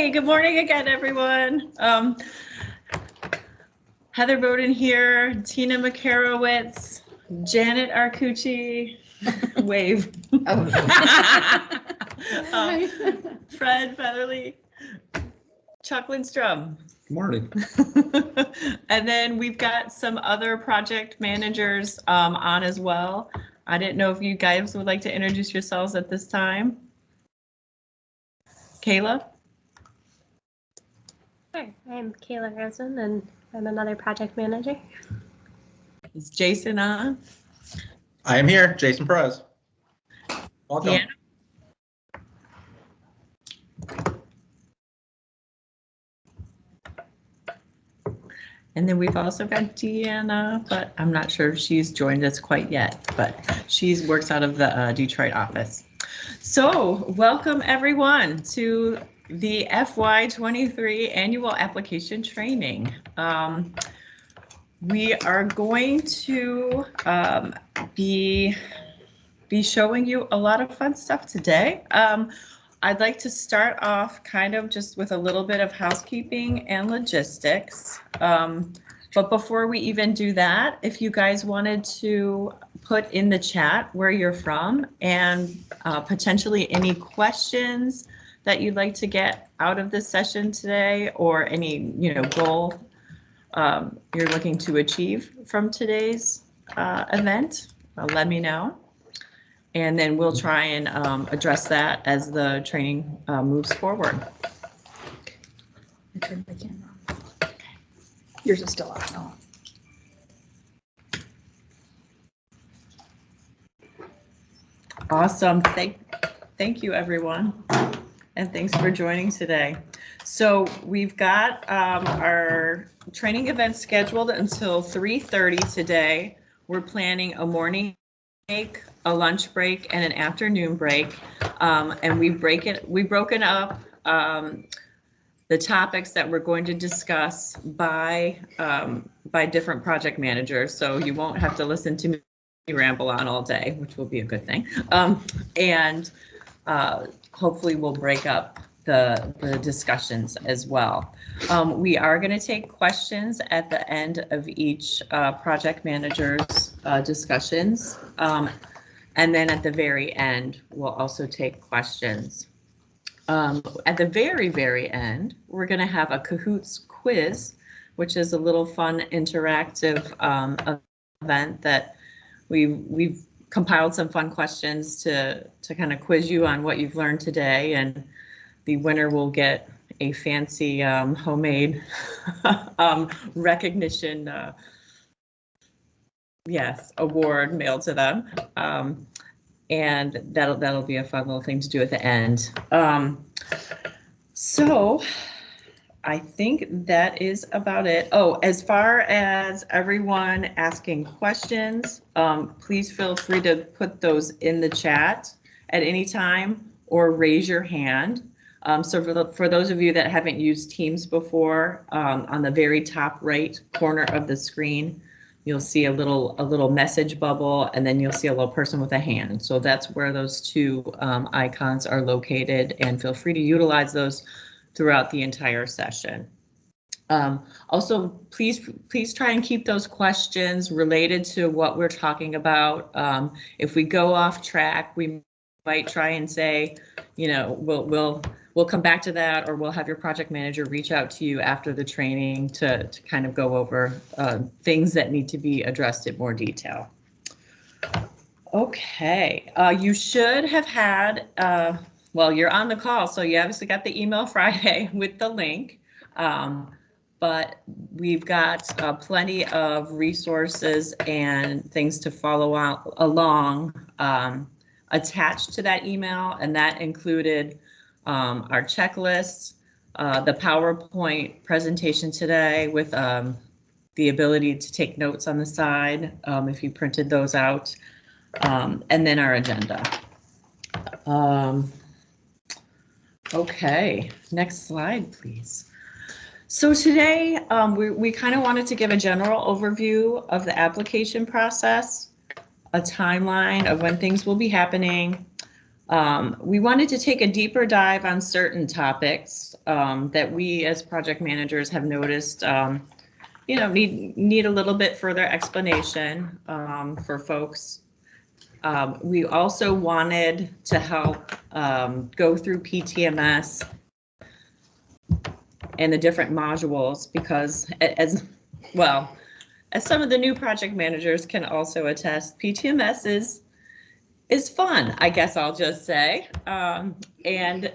Hey, good morning again, everyone. Heather Bowden here, Tina Makarowitz, Janet Arcucci, wave. Fred Featherly, Chuck Lindstrom. Good morning. And then we've got some other project managers on as well. I didn't know if you guys would like to introduce yourselves at this time. Kayla? Hi, I'm Kayla Rosen, and I'm another project manager. Is Jason on? I am here, Jason Perez. Welcome. Yeah. And then we've also got Deanna, but I'm not sure if she's joined us quite yet, but she works out of the Detroit office. So welcome everyone to the FY23 annual application training. We are going to be showing you a lot of fun stuff today. I'd like to start off kind of just with a little bit of housekeeping and logistics. But before we even do that, if you guys wanted to put in the chat where you're from and potentially any questions that you'd like to get out of this session today, or any goal you're looking to achieve from today's event, let me know. And then we'll try and address that as the training moves forward. I turned my camera on. Yours is still on. Oh. Awesome. Thank you, everyone. And thanks for joining today. So we've got our training event scheduled until 3:30 today. We're planning a morning break, a lunch break, and an afternoon break. And we've broken up the topics that we're going to discuss by different project managers. So you won't have to listen to me ramble on all day, which will be a good thing. And hopefully we'll break up the discussions as well. We are going to take questions at the end of each project manager's discussions. And then at the very end, we'll also take questions. At the very, very end, we're going to have a Kahoots quiz, which is a little fun interactive event that we've compiled some fun questions to kind of quiz you on what you've learned today, and the winner will get a fancy homemade recognition award mailed to them. And that'll be a fun little thing to do at the end. So I think that is about it. Oh, as far as everyone asking questions, please feel free to put those in the chat at any time or raise your hand. So for those of you that haven't used Teams before, on the very top right corner of the screen, you'll see a little message bubble, and then you'll see a little person with a hand. So that's where those two icons are located, and feel free to utilize those throughout the entire session. Also, please try and keep those questions related to what we're talking about. If we go off track, we might try and say, we'll come back to that, or we'll have your project manager reach out to you after the training to kind of go over things that need to be addressed in more detail. Okay, you should have had, well, you're on the call, so you obviously got the email Friday with the link, but we've got plenty of resources and things to follow along attached to that email, and that included our checklists, the PowerPoint presentation today with the ability to take notes on the side if you printed those out, and then our agenda. Okay, next slide, please. So today we kind of wanted to give a general overview of the application process, a timeline of when things will be happening, We wanted to take a deeper dive on certain topics that we as project managers have noticed, need a little bit further explanation for folks. We also wanted to help go through PTMS and the different modules because as some of the new project managers can also attest, PTMS is fun, I guess I'll just say, and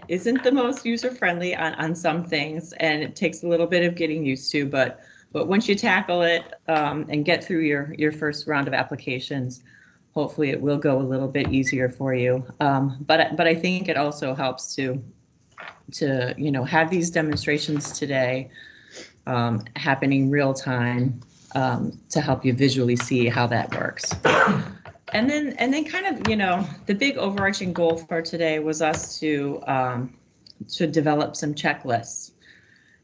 isn't the most user-friendly on some things, and it takes a little bit of getting used to, but once you tackle it and get through your first round of applications, hopefully it will go a little bit easier for you. But I think it also helps to have these demonstrations today happening real time to help you visually see how that works. And then kind of, the big overarching goal for today was us to develop some checklists.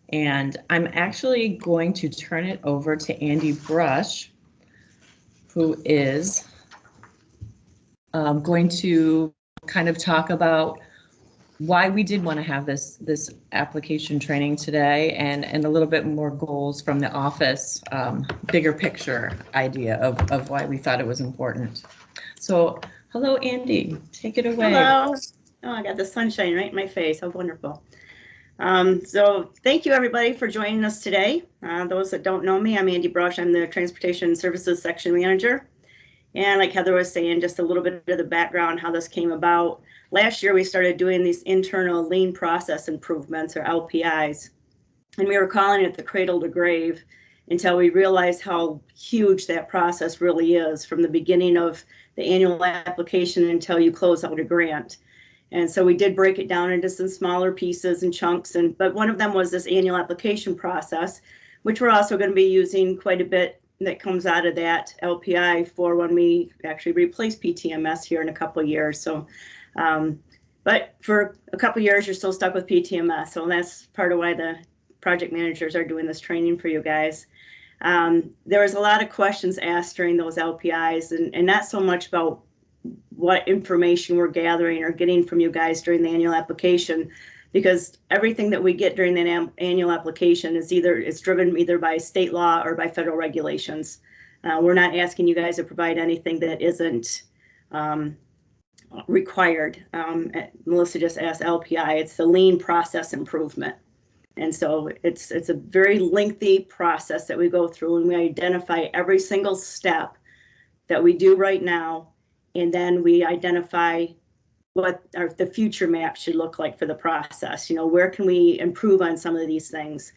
And I'm actually going to turn it over to Andy Brush, who is going to kind of talk about why we did want to have this application training today and a little bit more goals from the office, bigger picture idea of why we thought it was important. So, hello, Andy, take it away. Hello. Oh, I got the sunshine right in my face. How wonderful. So thank you everybody for joining us today. Those that don't know me, I'm Andy Brush. I'm the Transportation Services Section Manager. And like Heather was saying, just a little bit of the background, how this came about. Last year, we started doing these internal lean process improvements, or LPIs. And we were calling it the cradle to grave until we realized how huge that process really is from the beginning of the annual application until you close out a grant. And so we did break it down into some smaller pieces and chunks, but one of them was this annual application process, which we're also going to be using quite a bit that comes out of that LPI for when we actually replace PTMS here in a couple of years. So, but for a couple of years, you're still stuck with PTMS. So that's part of why the project managers are doing this training for you guys. There was a lot of questions asked during those LPIs and not so much about what information we're gathering or getting from you guys during the annual application, because everything that we get during the annual application is driven either by state law or by federal regulations. We're not asking you guys to provide anything that isn't required. Melissa just asked LPI, it's the lean process improvement. And so it's a very lengthy process that we go through, and we identify every single step that we do right now. And then we identify what the future map should look like for the process. Where can we improve on some of these things?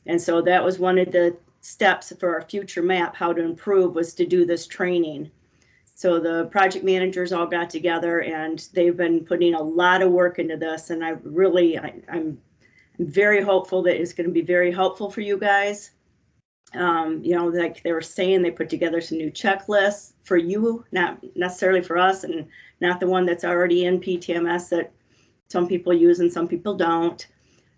And so that was one of the steps for our future map, how to improve, was to do this training. So the project managers all got together and they've been putting a lot of work into this. And I'm very hopeful that it's going to be very helpful for you guys. Like they were saying, they put together some new checklists for you, not necessarily for us, and not the one that's already in PTMS that some people use and some people don't.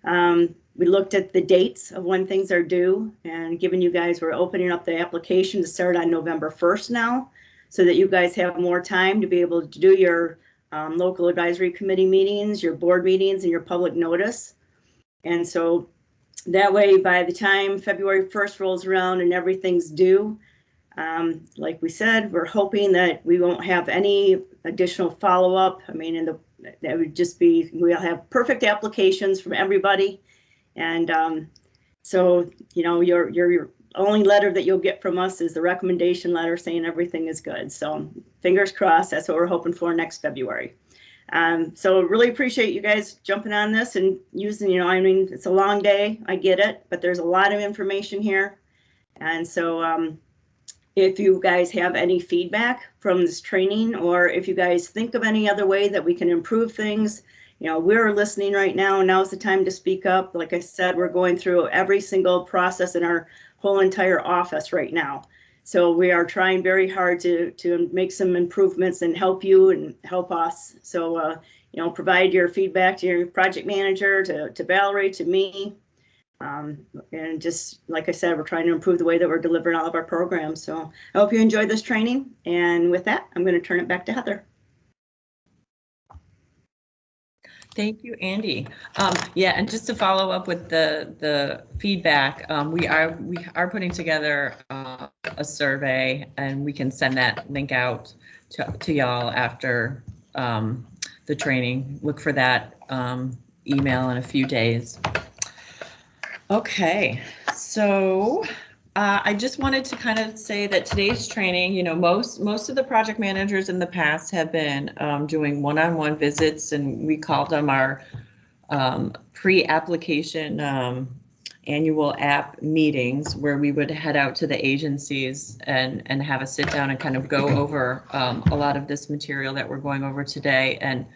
We looked at the dates of when things are due and given you guys, we're opening up the application to start on November 1st now, so that you guys have more time to be able to do your local advisory committee meetings, your board meetings, and your public notice. And so that way, by the time February 1st rolls around and everything's due, like we said, we're hoping that we won't have any additional follow-up. I mean, that would just be, we'll have perfect applications from everybody. And so, your only letter that you'll get from us is the recommendation letter saying everything is good. So fingers crossed, that's what we're hoping for next February. So really appreciate you guys jumping on this and using, it's a long day, I get it, but there's a lot of information here. And so if you guys have any feedback from this training, or if you guys think of any other way that we can improve things, we're listening right now. Now's the time to speak up. Like I said, we're going through every single process in our whole entire office right now. So we are trying very hard to make some improvements and help you and help us. So, provide your feedback to your project manager, to Valerie, to me. And just like I said, we're trying to improve the way that we're delivering all of our programs. So I hope you enjoyed this training. And with that, I'm going to turn it back to Heather. Thank you, Andy. Yeah, and just to follow up with the feedback, we are putting together a survey, and we can send that link out to y'all after the training. Look for that email in a few days. Okay, so I just wanted to kind of say that today's training, you know, most of the project managers in the past have been doing one-on-one visits, and we called them our pre-application annual app meetings, where we would head out to the agencies and have a sit down and kind of go over a lot of this material that we're going over today. And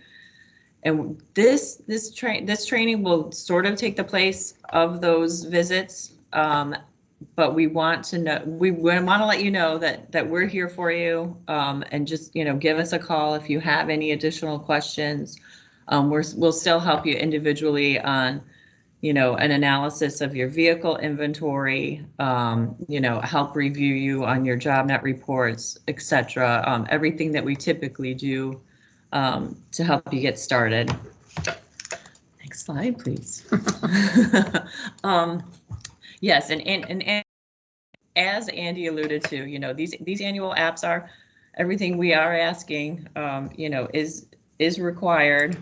this training will sort of take the place of those visits, but we want to let you know that we're here for you, and just, you know, give us a call if you have any additional questions. We'll still help you individually on, you know, an analysis of your vehicle inventory, you know, help review you on your JobNet reports, etc. Everything that we typically do to help you get started. Next slide, please. Yes, and as Andy alluded to, you know, these annual apps are everything we are asking, you know, is required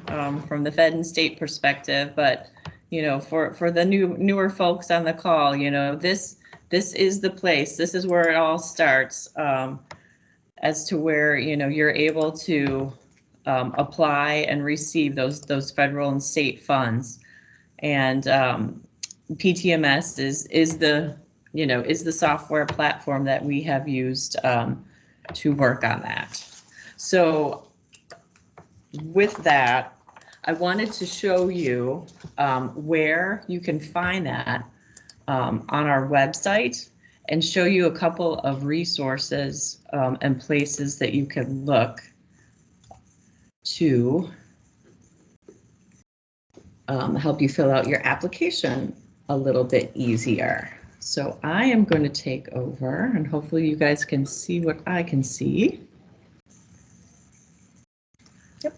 from the Fed and state perspective. But, you know, for the newer folks on the call, you know, this is the place. This is where it all starts, as to where, you know, you're able to apply and receive those federal and state funds. And PTMS is the software platform that we have used to work on that. So with that, I wanted to show you where you can find that on our website, and show you a couple of resources and places that you can look to help you fill out your application a little bit easier. So I am going to take over, and hopefully you guys can see what I can see. Yep.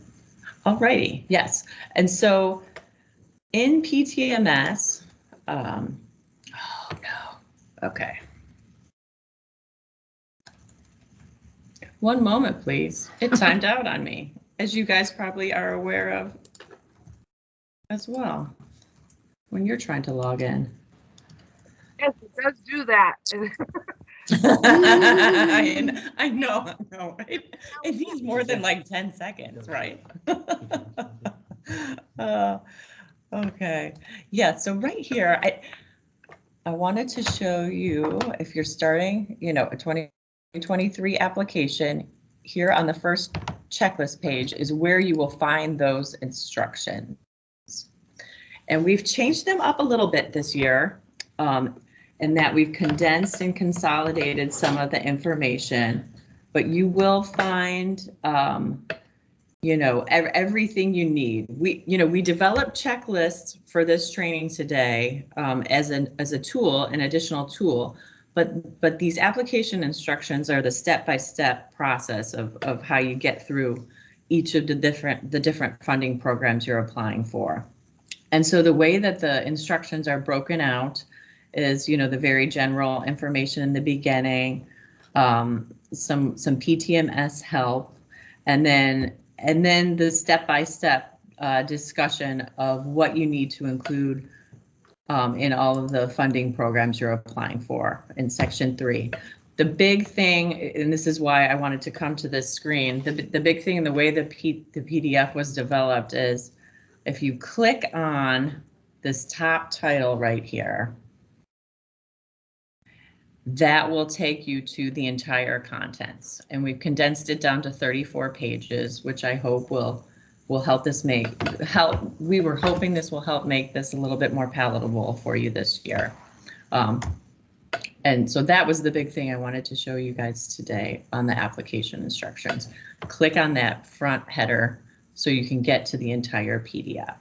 Alrighty, yes. And so in PTMS, oh no, okay. One moment, please. It timed out on me, as you guys probably are aware of as well, when you're trying to log in. Yes, it does do that. I know. It needs more than like 10 seconds, right? Okay. Yeah, so right here, I wanted to show you, if you're starting, you know, a 2023 application, here on the first checklist page is where you will find those instructions. And we've changed them up a little bit this year, in that we've condensed and consolidated some of the information, but you will find, you know, everything you need. We developed checklists for this training today as a tool, an additional tool, but these application instructions are the step-by-step process of how you get through each of the different funding programs you're applying for. And so the way that the instructions are broken out is, you know, the very general information in the beginning, some PTMS help, and then the step-by-step discussion of what you need to include in all of the funding programs you're applying for in section 3. The big thing, and this is why I wanted to come to this screen, the big thing in the way the PDF was developed is, if you click on this top title right here, that will take you to the entire contents. And we've condensed it down to 34 pages, which I hope will help this we were hoping this will help make this a little bit more palatable for you this year. And so that was the big thing I wanted to show you guys today on the application instructions. Click on that front header so you can get to the entire PDF.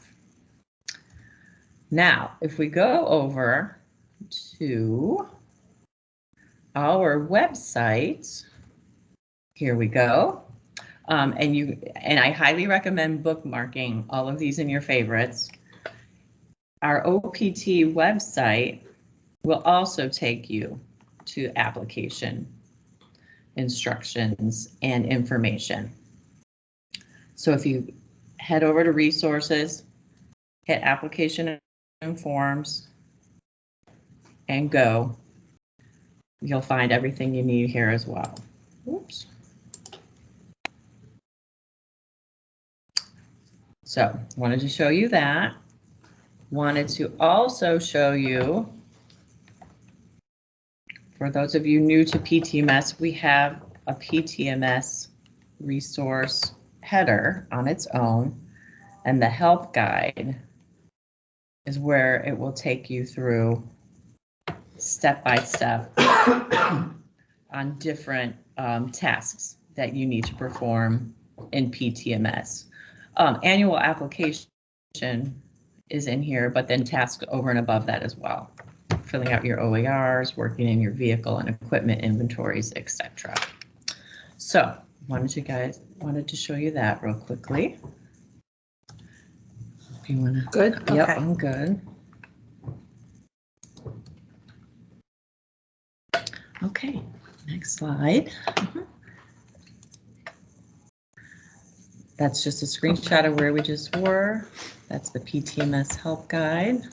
Now, if we go over to our website, here we go. And I highly recommend bookmarking all of these in your favorites. Our OPT website will also take you to application instructions and information. So if you head over to resources, hit application and forms, and go, you'll find everything you need here as well. Oops. So wanted to show you that. Wanted to also show you, for those of you new to PTMS, we have a PTMS resource header on its own, and the help guide is where it will take you through step by step on different tasks that you need to perform in PTMS. Annual application is in here, but then tasks over and above that as well. Filling out your OERs, working in your vehicle and equipment inventories, etc. So wanted to show you that real quickly. If you wanna. Good? Yep, Okay. I'm good. Okay, next slide. That's just a screenshot of where we just were. That's the PTMS help guide.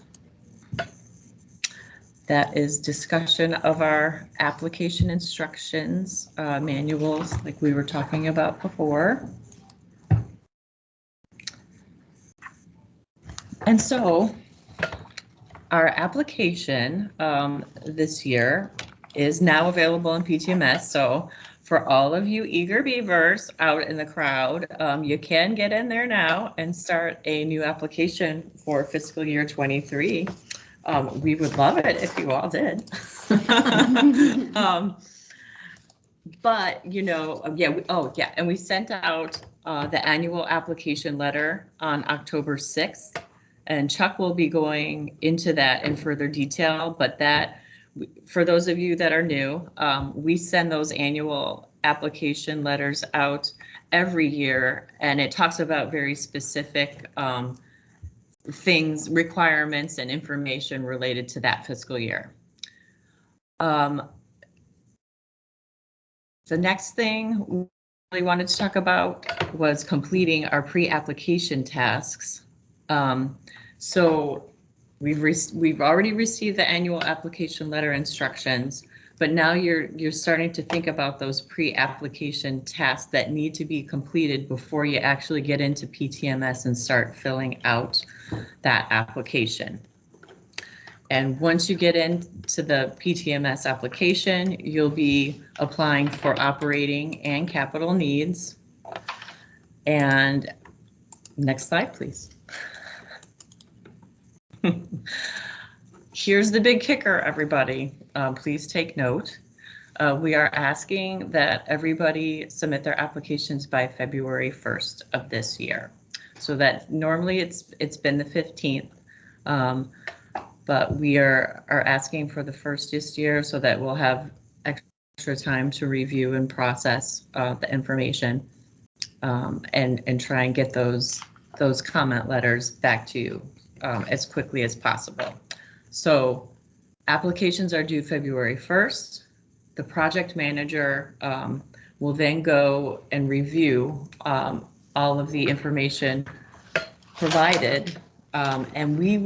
That is discussion of our application instructions, manuals, like we were talking about before. And so our application this year is now available in PTMS. So for all of you eager beavers out in the crowd, you can get in there now and start a new application for fiscal year 23. We would love it if you all did. But, you know, yeah, and we sent out the annual application letter on October 6th, and Chuck will be going into that in further detail, but that, for those of you that are new, we send those annual application letters out every year, and it talks about very specific things, requirements, and information related to that fiscal year. The next thing we really wanted to talk about was completing our pre-application tasks. So we've already received the annual application letter instructions, but now you're starting to think about those pre-application tasks that need to be completed before you actually get into PTMS and start filling out that application. And once you get into the PTMS application, you'll be applying for operating and capital needs. And next slide, please. Here's the big kicker, everybody. Please take note. We are asking that everybody submit their applications by February 1st of this year. So that normally it's been the 15th, but we are asking for the first this year so that we'll have extra time to review and process the information and try and get those comment letters back to you as quickly as possible. So applications are due February 1st. The project manager will then go and review all of the information provided, and we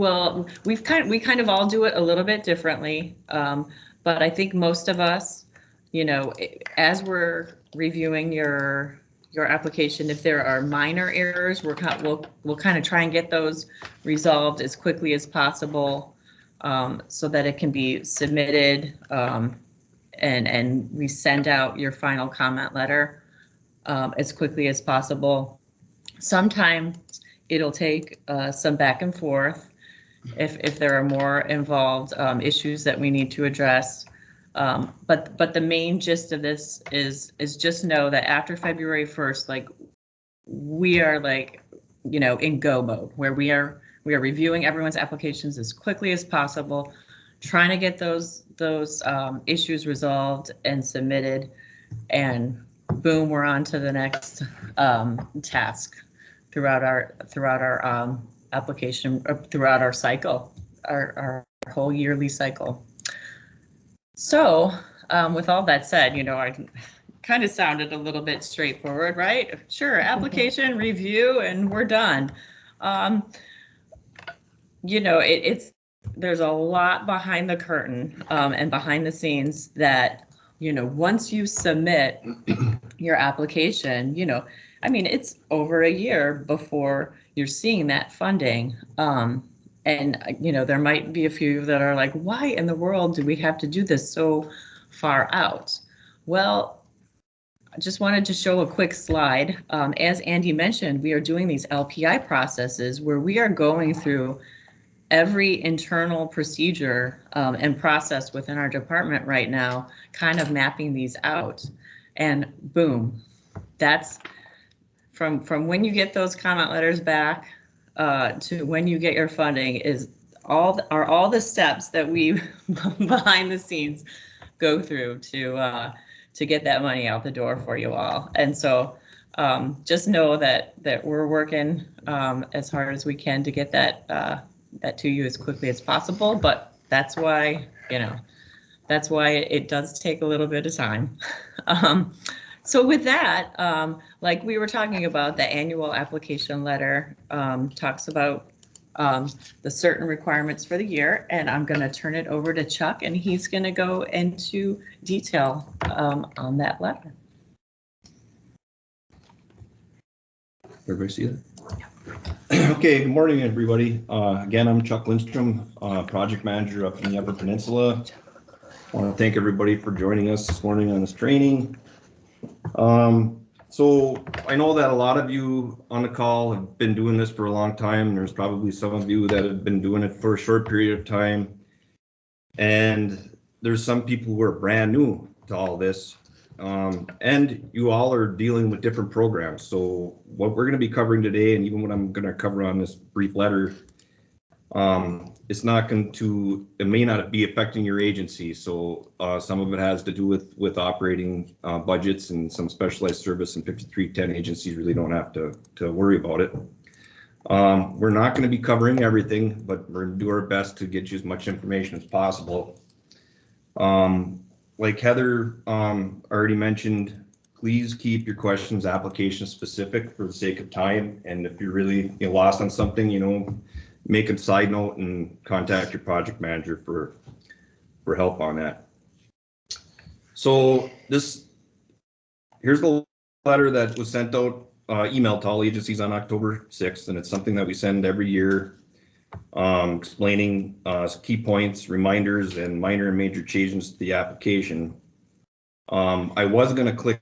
kind of all do it a little bit differently, but I think most of us, you know, as we're reviewing your application, if there are minor errors, we'll kind of try and get those resolved as quickly as possible, so that it can be submitted, and we send out your final comment letter as quickly as possible. Sometimes it'll take some back and forth if there are more involved issues that we need to address. But the main gist of this is just know that after February 1st, like, we are, like, you know, in go mode, where we are reviewing everyone's applications as quickly as possible, trying to get those issues resolved and submitted, and boom, we're on to the next task throughout our application, throughout our cycle, our whole yearly cycle. So with all that said, I kind of sounded a little bit straightforward, right? Sure, application review and we're done. There's a lot behind the curtain and behind the scenes that, once you submit your application, it's over a year before you're seeing that funding. There might be a few that are like, why in the world do we have to do this so far out? Well, I just wanted to show a quick slide. As Andy mentioned, we are doing these LPI processes where we are going through every internal procedure and process within our department right now, kind of mapping these out. And boom, that's from when you get those comment letters back to when you get your funding is all the steps that we behind the scenes go through to get that money out the door for you all. And so just know that we're working as hard as we can to get that to you as quickly as possible. But that's why it does take a little bit of time. So with that, like we were talking about, the annual application letter talks about the certain requirements for the year, and I'm going to turn it over to Chuck, and he's going to go into detail on that letter. Everybody see that? Okay, good morning, everybody. Again, I'm Chuck Lindstrom, project manager up in the Upper Peninsula. I want to thank everybody for joining us this morning on this training. So I know that a lot of you on the call have been doing this for a long time. There's probably some of you that have been doing it for a short period of time. And there's some people who are brand new to all this. And you all are dealing with different programs. So what we're going to be covering today, and even what I'm going to cover on this brief letter, it may not be affecting your agency. So some of it has to do with operating budgets, and some specialized service and 5310 agencies really don't have to worry about it. We're not going to be covering everything, but we're going to do our best to get you as much information as possible. Like Heather already mentioned, please keep your questions application specific for the sake of time. And if you're really lost on something, make a side note and contact your project manager for help on that. So here's the letter that was sent out, emailed to all agencies on October 6th, and it's something that we send every year, explaining key points, reminders, and minor and major changes to the application. I was going to click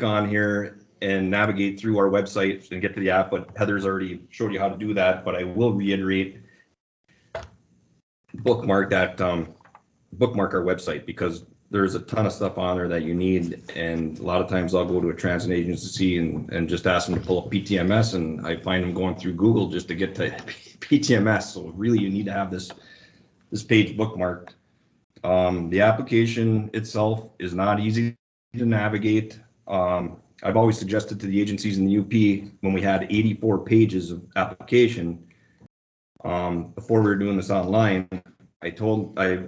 on here and navigate through our website and get to the app, but Heather's already showed you how to do that. But I will reiterate, bookmark our website, because there's a ton of stuff on there that you need. And a lot of times I'll go to a transit agency and just ask them to pull up PTMS, and I find them going through Google just to get to PTMS. So really you need to have this page bookmarked. The application itself is not easy to navigate. I've always suggested to the agencies in the UP, when we had 84 pages of application, before we were doing this online, I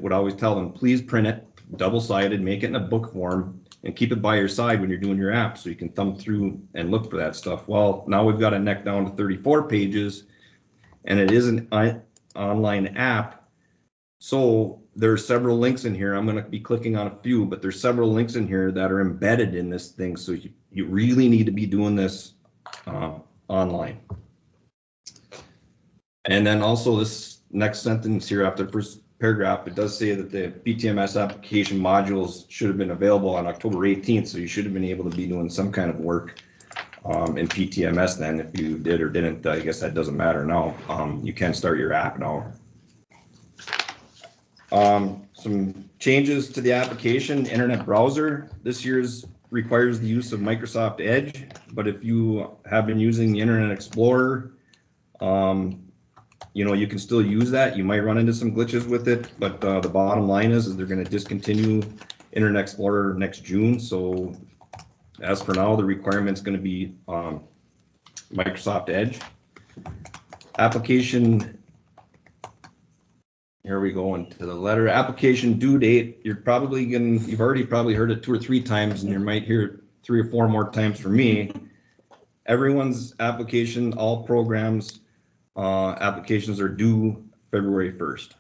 would always tell them, please print it double-sided, make it in a book form, and keep it by your side when you're doing your app so you can thumb through and look for that stuff. Well, now we've got it neck down to 34 pages, and it is an online app. So there are several links in here. I'm going to be clicking on a few, but there's several links in here that are embedded in this thing. So you really need to be doing this online. And then also this next sentence here after the first paragraph, it does say that the PTMS application modules should have been available on October 18th. So you should have been able to be doing some kind of work in PTMS then. If you did or didn't, I guess that doesn't matter now. You can start your app now. Some changes to the application. Internet browser this year's requires the use of Microsoft Edge, but if you have been using the Internet Explorer, you can still use that. You might run into some glitches with it, but the bottom line is they're going to discontinue Internet Explorer next June. So As for now, the requirement's going to be Microsoft Edge. Application, here we go into the letter. Application due date, you've already probably heard it 2 or 3 times, and you might hear it 3 or 4 more times from me. Everyone's application, all programs, applications are due February 1st.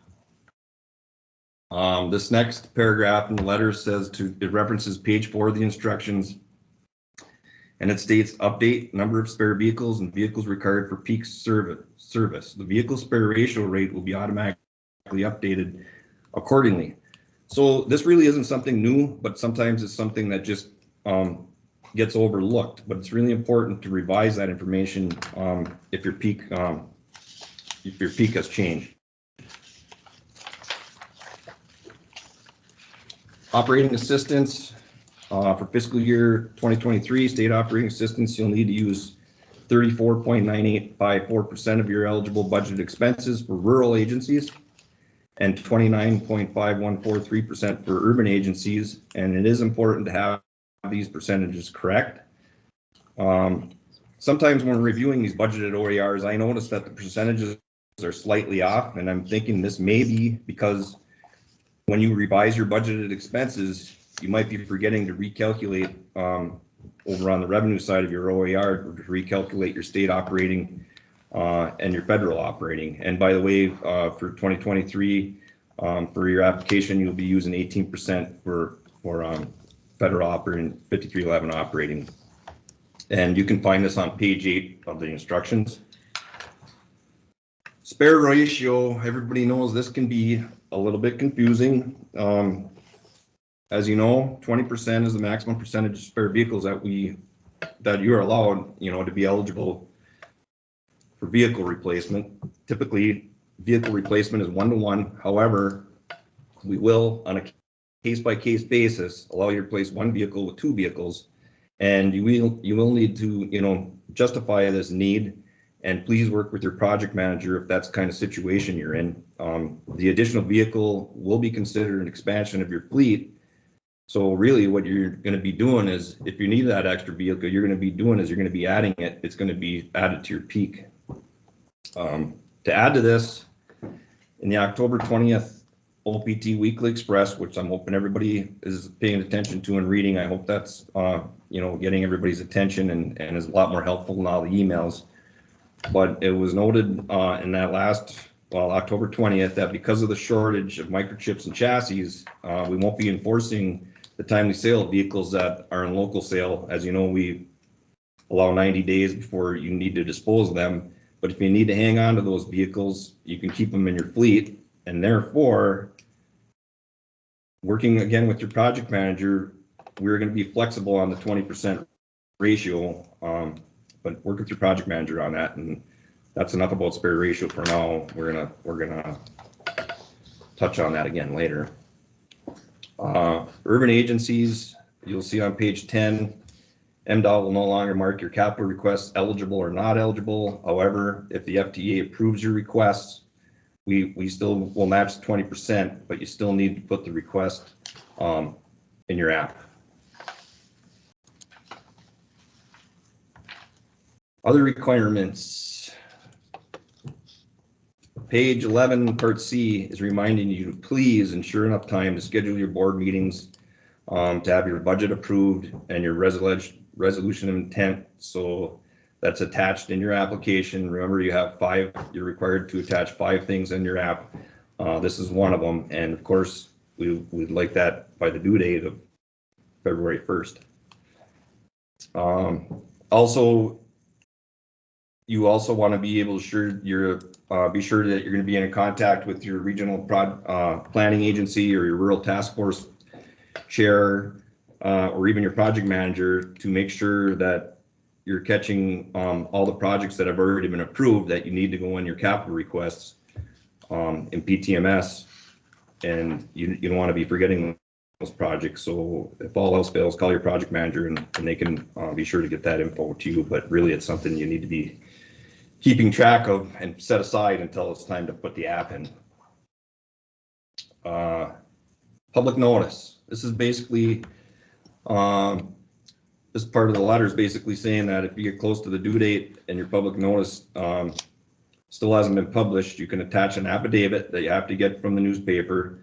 This next paragraph in the letter it references page 4 of the instructions, and it states update number of spare vehicles and vehicles required for peak service. The vehicle spare ratio rate will be automatically updated accordingly. So this really isn't something new, but sometimes it's something that just gets overlooked. But it's really important to revise that information if your peak has changed. Operating assistance for fiscal year 2023, state operating assistance, you'll need to use 34.9854% of your eligible budgeted expenses for rural agencies and 29.5143% for urban agencies. And it is important to have these percentages correct. Sometimes when reviewing these budgeted OERs, I notice that the percentages are slightly off, and I'm thinking this may be because when you revise your budgeted expenses, you might be forgetting to recalculate over on the revenue side of your OER, to recalculate your state operating and your federal operating. And by the way, for 2023, for your application, you'll be using 18% for federal operating, 5311 operating. And you can find this on page 8 of the instructions. Spare ratio, everybody knows this can be a little bit confusing. As you know, 20% is the maximum percentage of spare vehicles that you are allowed, to be eligible for vehicle replacement. Typically, vehicle replacement is 1-to-1. However, we will, on a case-by-case basis, allow you to replace one vehicle with 2 vehicles, and you will need to, justify this need. And please work with your project manager if that's the kind of situation you're in. The additional vehicle will be considered an expansion of your fleet. So really what you're going to be doing is, if you need that extra vehicle, you're going to be adding it. It's going to be added to your peak. To add to this, in the October 20th OPT Weekly Express, which I'm hoping everybody is paying attention to and reading, I hope that's, getting everybody's attention and is a lot more helpful than all the emails. But it was noted in that October 20th, that because of the shortage of microchips and chassis, we won't be enforcing the timely sale of vehicles that are in local sale. As you know, we allow 90 days before you need to dispose of them. But if you need to hang on to those vehicles, you can keep them in your fleet. And therefore, working again with your project manager, we're going to be flexible on the 20% ratio. But work with your project manager on that, and that's enough about spare ratio for now. We're gonna touch on that again later. Urban agencies, you'll see on page 10, MDOT will no longer mark your capital requests eligible or not eligible. However, if the FTA approves your requests, we still will match the 20%, but you still need to put the request in your app. Other requirements. Page 11, Part C is reminding you to please ensure enough time to schedule your board meetings, to have your budget approved and your resolution of intent. So that's attached in your application. Remember, you're required to attach 5 things in your app. This is one of them. And of course, we'd like that by the due date of February 1st. You also want to be able to be sure that you're going to be in contact with your regional planning agency or your rural task force chair, or even your project manager, to make sure that you're catching all the projects that have already been approved that you need to go in your capital requests in PTMS, and you don't want to be forgetting those projects. So if all else fails, call your project manager and they can be sure to get that info to you. But really, it's something you need to be keeping track of and set aside until it's time to put the app in. Public notice. This is basically this part of the letter is basically saying that if you get close to the due date and your public notice still hasn't been published, you can attach an affidavit that you have to get from the newspaper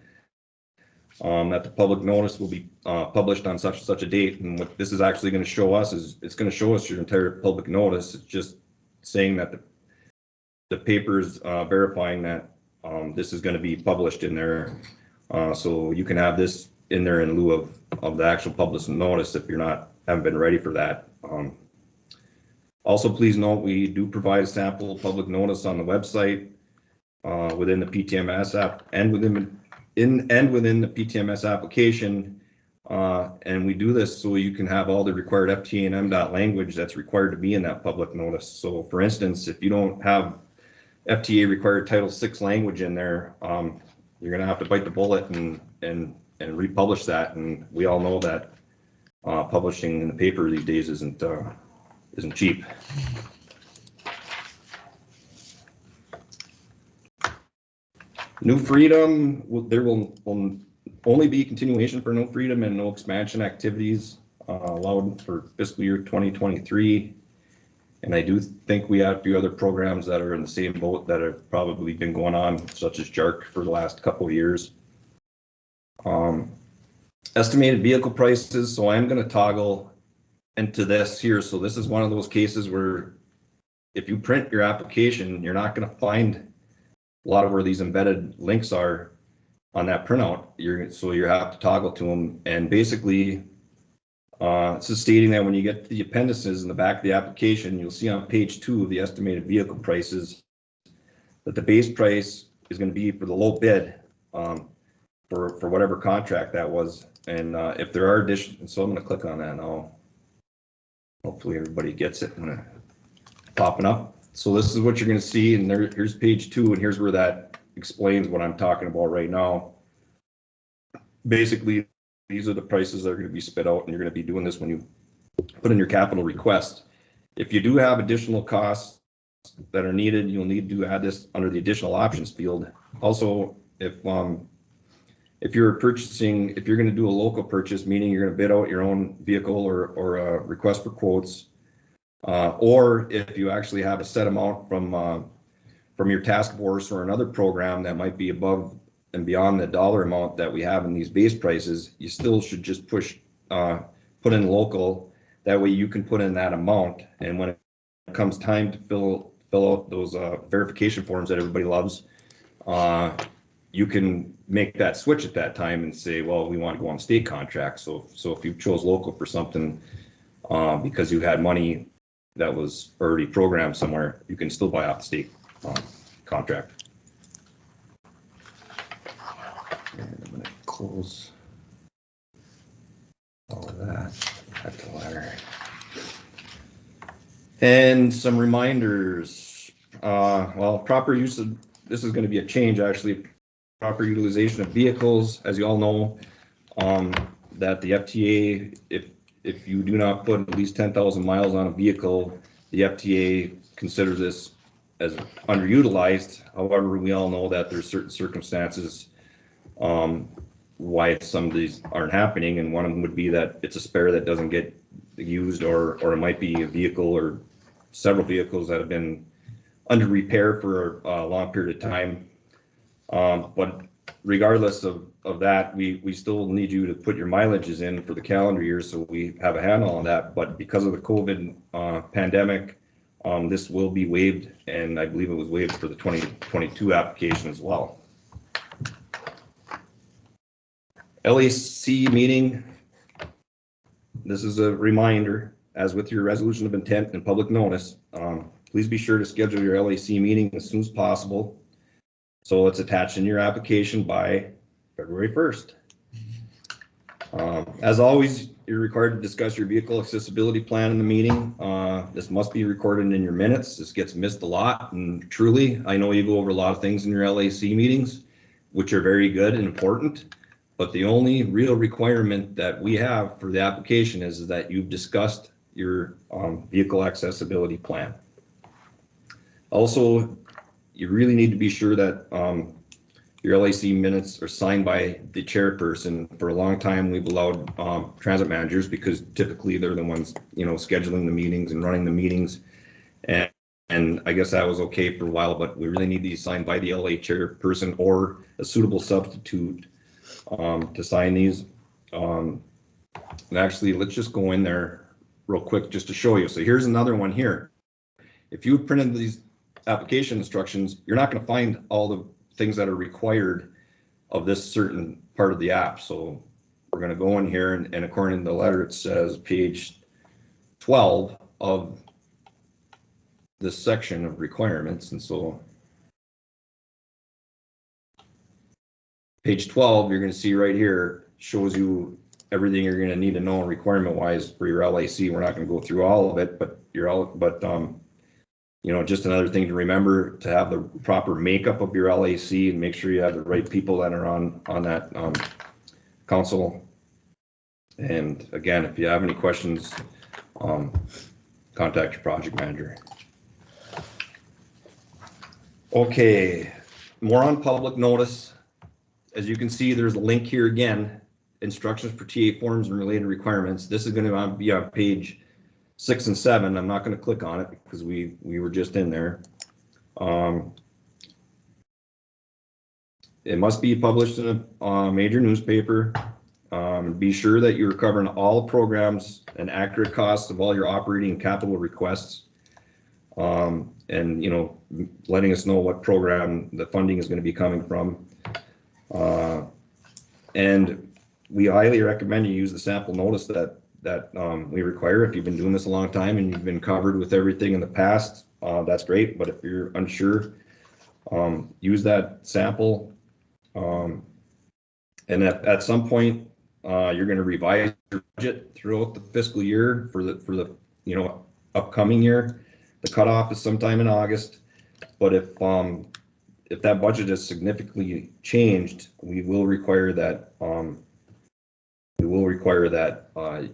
that the public notice will be published on such and such a date. And what this is actually going to show us is it's going to show us your entire public notice. It's just saying that the paper's verifying that this is going to be published in there. So you can have this in there in lieu of the actual published notice if you're haven't been ready for that. Also, please note we do provide sample public notice on the website within the PTMS app and within the PTMS application. And we do this so you can have all the required FTA and MDOT language that's required to be in that public notice. So for instance, if you don't have FTA required Title VI language in there, you're going to have to bite the bullet and republish that. And we all know that publishing in the paper these days isn't cheap. New Freedom, there will only be continuation for New Freedom and no expansion activities allowed for fiscal year 2023. And I do think we have a few other programs that are in the same boat that have probably been going on, such as JARC for the last couple of years. Estimated vehicle prices, so I'm going to toggle into this here. So this is one of those cases where if you print your application, you're not going to find a lot of where these embedded links are on that printout. So you have to toggle to them. And basically, this is stating that when you get to the appendices in the back of the application, you'll see on page 2 of the estimated vehicle prices that the base price is going to be for the low bid for whatever contract that was. And if there are additions, so I'm going to click on that now. Hopefully everybody gets it and popping up. So this is what you're going to see, and here's page 2, and here's where that explains what I'm talking about right now. Basically, these are the prices that are going to be spit out, and you're going to be doing this when you put in your capital request. If you do have additional costs that are needed, you'll need to add this under the additional options field. Also, if you're purchasing, if you're going to do a local purchase, meaning you're going to bid out your own vehicle or a request for quotes, or if you actually have a set amount from your task force or another program that might be above and beyond the dollar amount that we have in these base prices, you still should just put in local. That way you can put in that amount, and when it comes time to fill out those verification forms that everybody loves, you can make that switch at that time and say, well, we want to go on state contract. So if you chose local for something because you had money that was already programmed somewhere, you can still buy off the state contract. And I'm going to close all of that. Back to the ladder. And some reminders. Well, proper use of, this is going to be a change actually. Proper utilization of vehicles, as you all know, that the FTA, if you do not put at least 10,000 miles on a vehicle, the FTA considers this as underutilized. However, we all know that there's certain circumstances why some of these aren't happening, and one of them would be that it's a spare that doesn't get used, or it might be a vehicle or several vehicles that have been under repair for a long period of time. But regardless of that, we still need you to put your mileages in for the calendar year, so we have a handle on that. But because of the COVID pandemic, this will be waived, and I believe it was waived for the 2022 application as well. LAC meeting. This is a reminder, as with your resolution of intent and public notice, please be sure to schedule your LAC meeting as soon as possible. So it's attached in your application by February 1st. As always, you're required to discuss your vehicle accessibility plan in the meeting. This must be recorded in your minutes. This gets missed a lot, and truly, I know you go over a lot of things in your LAC meetings, which are very good and important, but the only real requirement that we have for the application is that you've discussed your vehicle accessibility plan. Also, you really need to be sure that your LAC minutes are signed by the chairperson. For a long time, we've allowed transit managers because typically they're the ones, scheduling the meetings and running the meetings. And I guess that was okay for a while, but we really need these signed by the LA chairperson or a suitable substitute to sign these. And actually, let's just go in there real quick just to show you. So here's another one here. If you printed these application instructions, you're not going to find all the things that are required of this certain part of the app. So we're going to go in here and according to the letter, it says page 12 of this section of requirements. And so page 12, you're going to see right here, shows you everything you're going to need to know requirement wise for your LAC. We're not going to go through all of it, but just another thing to remember to have the proper makeup of your LAC and make sure you have the right people that are on that council. And again, if you have any questions, contact your project manager. Okay, more on public notice. As you can see, there's a link here again, instructions for TA forms and related requirements. This is going to be on page 6 and 7. I'm not going to click on it because we were just in there. It must be published in a major newspaper. Be sure that you're covering all programs and accurate costs of all your operating and capital requests. And letting us know what program the funding is going to be coming from. And we highly recommend you use the sample notice that we require. If you've been doing this a long time and you've been covered with everything in the past, that's great. But if you're unsure, use that sample. And at some point, you're going to revise your budget throughout the fiscal year for the upcoming year. The cutoff is sometime in August. But if that budget is significantly changed, we will require that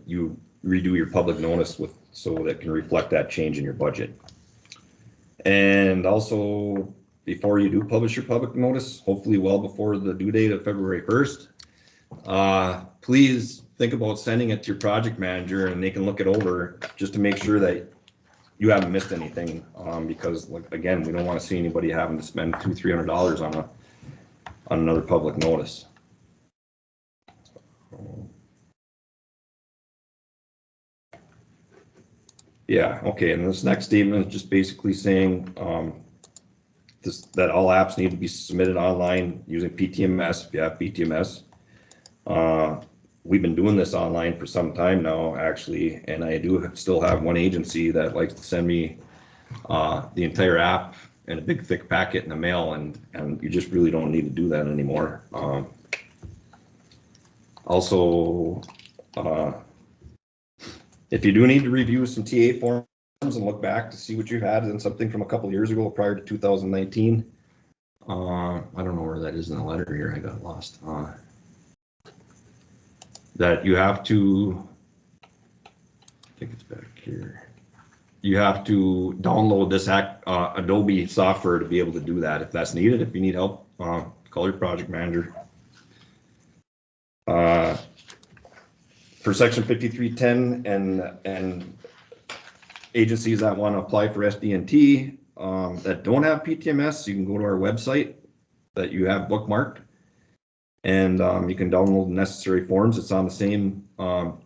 you redo your public notice so that can reflect that change in your budget. And also, before you do publish your public notice, hopefully well before the due date of February 1st, please think about sending it to your project manager and they can look it over just to make sure that you haven't missed anything, because again, we don't want to see anybody having to spend $200-300 on another public notice. Yeah, okay, and this next statement is just basically saying that all apps need to be submitted online using PTMS if you have PTMS. We've been doing this online for some time now, actually, and I do still have one agency that likes to send me the entire app in a big thick packet in the mail, and you just really don't need to do that anymore. Also, if you do need to review some TA forms and look back to see what you've had in something from a couple years ago prior to 2019, I don't know where that is in the letter here, I got lost. That you have to, I think it's back here. You have to download this Adobe software to be able to do that if that's needed. If you need help, call your project manager. For section 5310 and agencies that want to apply for SDNT that don't have PTMS, you can go to our website that you have bookmarked. And you can download the necessary forms. It's on the same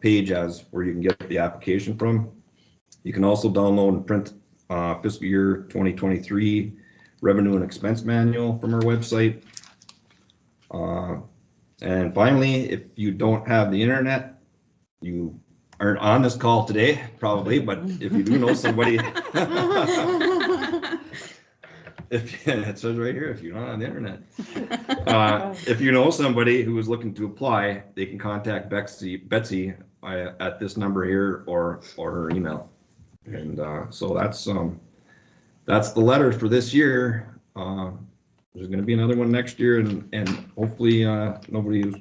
page as where you can get the application from. You can also download and print fiscal year 2023 revenue and expense manual from our website. And finally, if you don't have the internet, you aren't on this call today, probably, but if you do know somebody, it says right here, if you're not on the internet. If you know somebody who is looking to apply, they can contact Betsy at this number here or her email. And so that's the letter for this year. There's going to be another one next year, and hopefully nobody is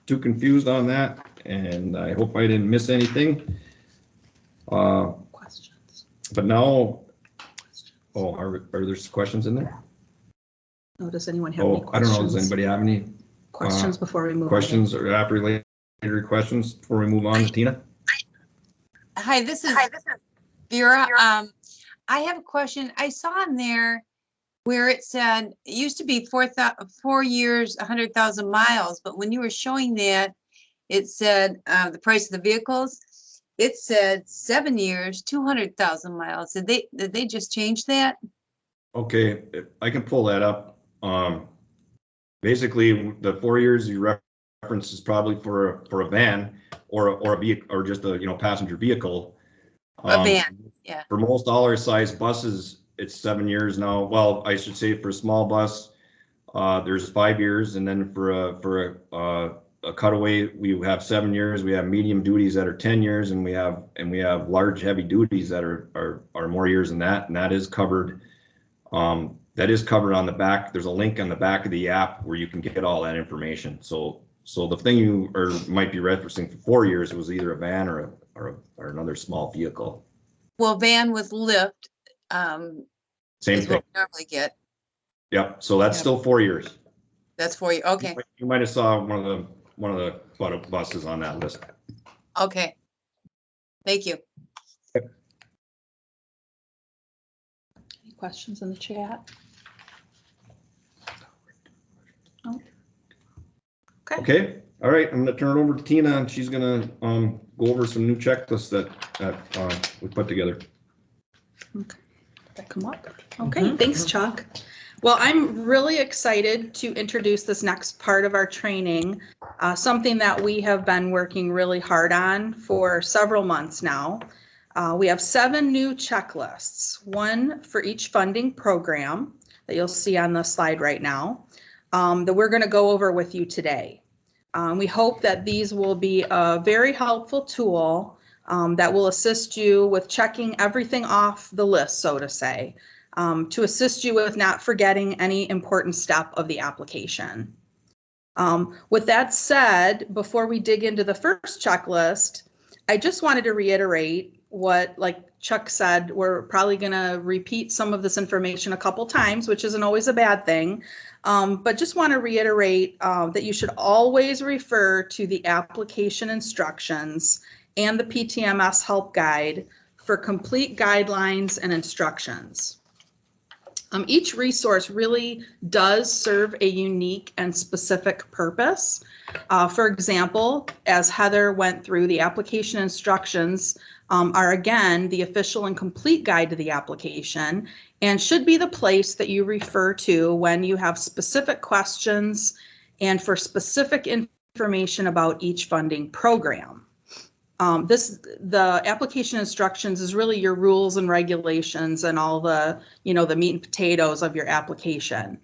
too confused on that. And I hope I didn't miss anything. Questions. But now, are there questions in there? Oh, does anyone have any Oh, I don't know, does questions? anybody have any Questions before we move on? questions or app-related questions before we move on to Tina? Hi, this is Vera. I have a question. I saw in there where it said, it used to be 4 years, 100,000 miles, but when you were showing that, it said the price of the vehicles, it said 7 years, 200,000 miles. Did they just change that? Okay, I can pull that up. Basically, the 4 years you reference is probably for a van or a vehicle or just a passenger vehicle. A van, yeah. For most all our size buses, it's 7 years now. Well, I should say for a small bus, there's 5 years, and then for a cutaway, we have 7 years. We have medium duties that are 10 years, and we have large heavy duties that are more years than that, and that is covered. That is covered on the back. There's a link on the back of the app where you can get all that information. So the thing you might be referencing for 4 years was either a van or another small vehicle. Well, van with lift Same is thing. what we normally get. Yep. So that's still 4 years. That's for you. Okay. You might have saw one of the buses on that list. Okay. Thank you. Any questions in the chat? No? Okay. Okay. All right. I'm gonna turn it over to Tina, and she's gonna go over some new checklists that we put together. Okay. That come up. Okay. Thanks, Chuck. Well, I'm really excited to introduce this next part of our training, something that we have been working really hard on for several months now. We have 7 new checklists, one for each funding program that you'll see on the slide right now, that we're going to go over with you today. We hope that these will be a very helpful tool that will assist you with checking everything off the list, so to say, to assist you with not forgetting any important step of the application. With that said, before we dig into the first checklist, I just wanted to reiterate what, like Chuck said, we're probably going to repeat some of this information a couple times, which isn't always a bad thing. But just want to reiterate that you should always refer to the application instructions and the PTMS help guide for complete guidelines and instructions. Each resource really does serve a unique and specific purpose. For example, as Heather went through, the application instructions are again the official and complete guide to the application and should be the place that you refer to when you have specific questions and for specific information about each funding program. The application instructions is really your rules and regulations and all the, the meat and potatoes of your application.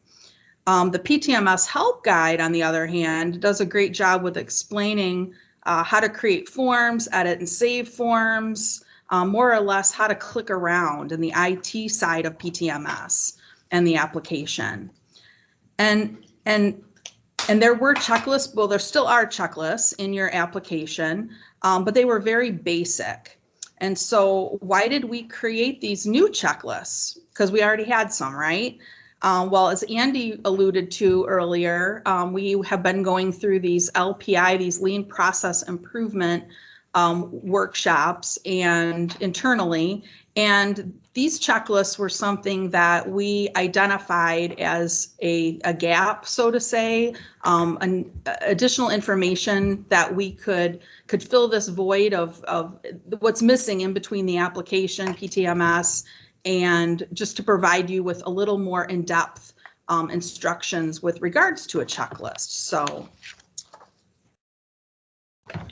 The PTMS help guide, on the other hand, does a great job with explaining how to create forms, edit and save forms, more or less how to click around in the IT side of PTMS and the application. And there were checklists, well, there still are checklists in your application, but they were very basic. And so why did we create these new checklists? Because we already had some, right? Well, as Andy alluded to earlier, we have been going through these LPI, these lean process improvement workshops and internally. And these checklists were something that we identified as a gap, so to say, an additional information that we could fill this void of what's missing in between the application, PTMS, and just to provide you with a little more in-depth instructions with regards to a checklist. So,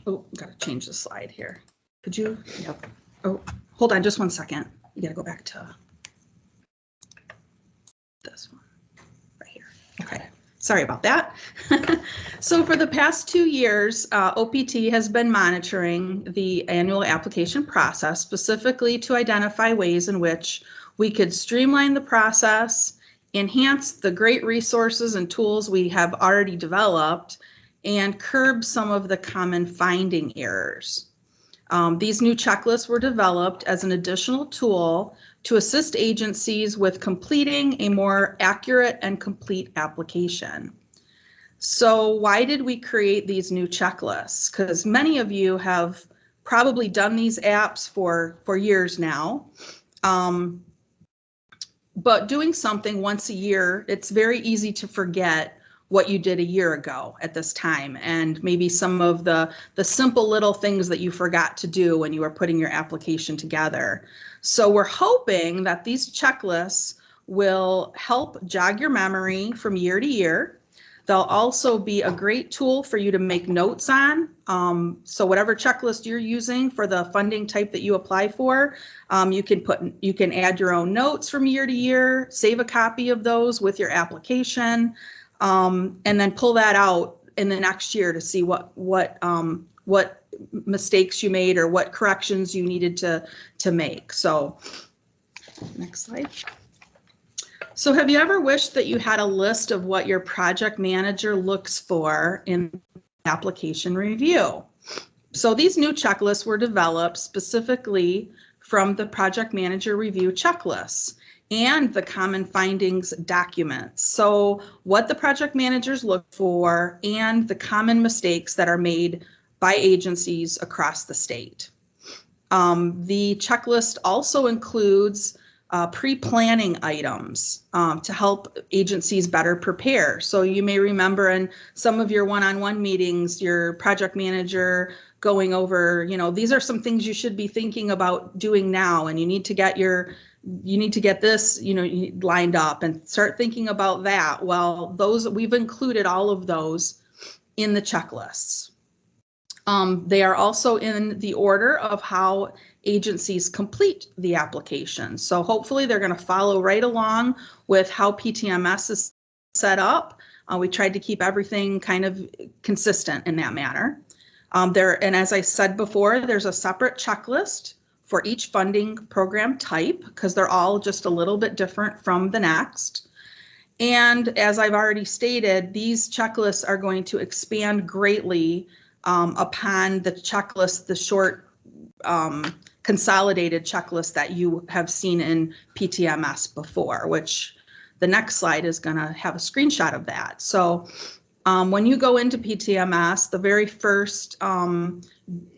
oh, gotta change the slide here. Could you? Yep. Oh, hold on just one second. You gotta go back to this one right here. Okay, sorry about that. So for the past 2 years, OPT has been monitoring the annual application process specifically to identify ways in which we could streamline the process, enhance the great resources and tools we have already developed, and curb some of the common finding errors. These new checklists were developed as an additional tool to assist agencies with completing a more accurate and complete application. So why did we create these new checklists? Because many of you have probably done these apps for years now. But doing something once a year, it's very easy to forget what you did a year ago at this time, and maybe some of the simple little things that you forgot to do when you were putting your application together. So we're hoping that these checklists will help jog your memory from year to year. They'll also be a great tool for you to make notes on. So whatever checklist you're using for the funding type that you apply for, you can add your own notes from year to year, save a copy of those with your application, and then pull that out in the next year to see what mistakes you made or what corrections you needed to make. So next slide. So have you ever wished that you had a list of what your project manager looks for in application review? So these new checklists were developed specifically from the project manager review checklists and the common findings documents. So what the project managers look for and the common mistakes that are made by agencies across the state. The checklist also includes pre-planning items to help agencies better prepare. So you may remember in some of your one-on-one meetings, your project manager going over, these are some things you should be thinking about doing now, and you need to get this, lined up and start thinking about that. Well, we've included all of those in the checklists. They are also in the order of how agencies complete the application. So hopefully they're going to follow right along with how PTMS is set up. We tried to keep everything kind of consistent in that manner. And as I said before, there's a separate checklist for each funding program type because they're all just a little bit different from the next. And as I've already stated, these checklists are going to expand greatly upon the checklist, the short consolidated checklist that you have seen in PTMS before, which the next slide is going to have a screenshot of that. So when you go into PTMS, the very first, what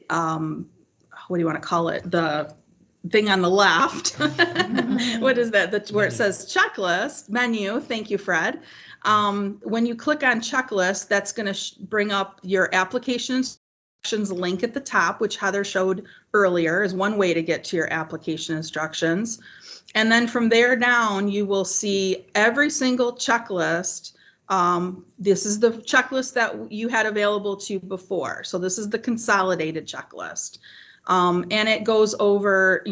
do you want to call it? The thing on the left, what is that? That's where it says checklist menu. Thank you, Fred. When you click on checklist, that's going to bring up your application instructions link at the top, which Heather showed earlier is one way to get to your application instructions. And then from there down, you will see every single checklist. This is the checklist that you had available to you before. So this is the consolidated checklist. And it goes over,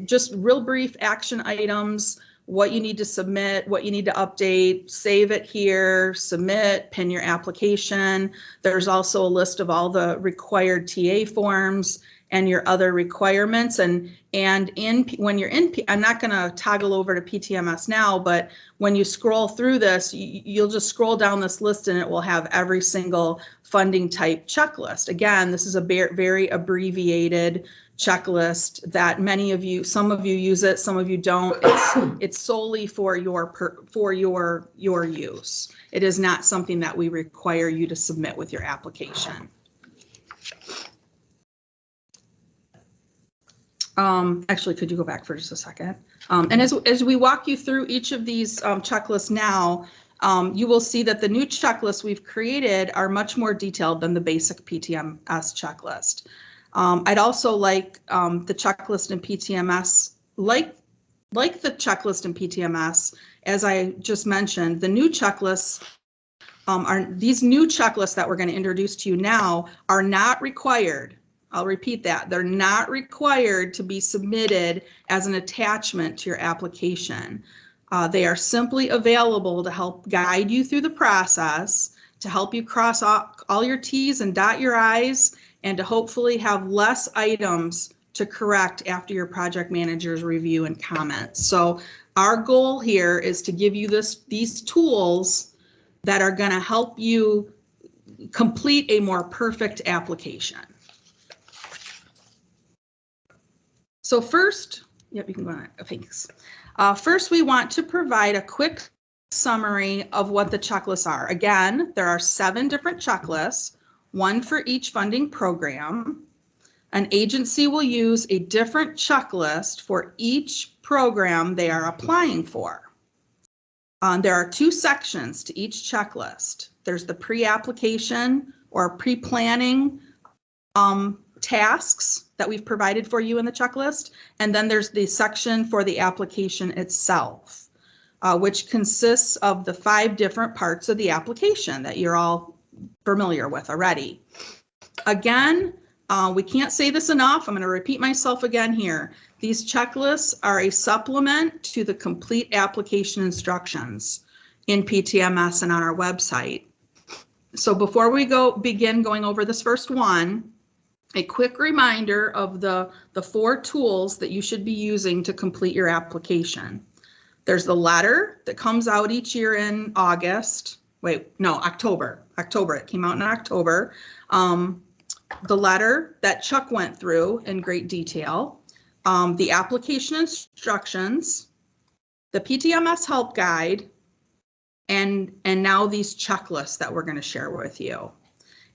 just real brief action items, what you need to submit, what you need to update, save it here, submit, pin your application. There's also a list of all the required TA forms and your other requirements. And when you're in, I'm not going to toggle over to PTMS now, but when you scroll through this, you'll just scroll down this list and it will have every single funding type checklist. Again, this is a very abbreviated checklist that some of you use it, some of you don't. It's solely for your use. It is not something that we require you to submit with your application. Actually, could you go back for just a second? And as we walk you through each of these checklists now, you will see that the new checklists we've created are much more detailed than the basic PTMS checklist. I'd also like the checklist in PTMS, like the checklist in PTMS, as I just mentioned, the new checklists these new checklists that we're going to introduce to you now are not required. I'll repeat that. They're not required to be submitted as an attachment to your application. They are simply available to help guide you through the process, to help you cross all your T's and dot your I's, and to hopefully have less items to correct after your project manager's review and comments. So our goal here is to give you these tools that are going to help you complete a more perfect application. So first, yep, you can go on. Thanks. First, we want to provide a quick summary of what the checklists are. Again, there are 7 different checklists, one for each funding program. An agency will use a different checklist for each program they are applying for. There are 2 sections to each checklist. There's the pre-application or pre-planning tasks that we've provided for you in the checklist. And then there's the section for the application itself, which consists of the 5 different parts of the application that you're all familiar with already. Again, we can't say this enough. I'm going to repeat myself again here. These checklists are a supplement to the complete application instructions in PTMS and on our website. So before we begin going over this first one, a quick reminder of the 4 tools that you should be using to complete your application. There's the letter that comes out each year in August. October. It came out in October. The letter that Chuck went through in great detail, the application instructions, the PTMS help guide, and now these checklists that we're going to share with you.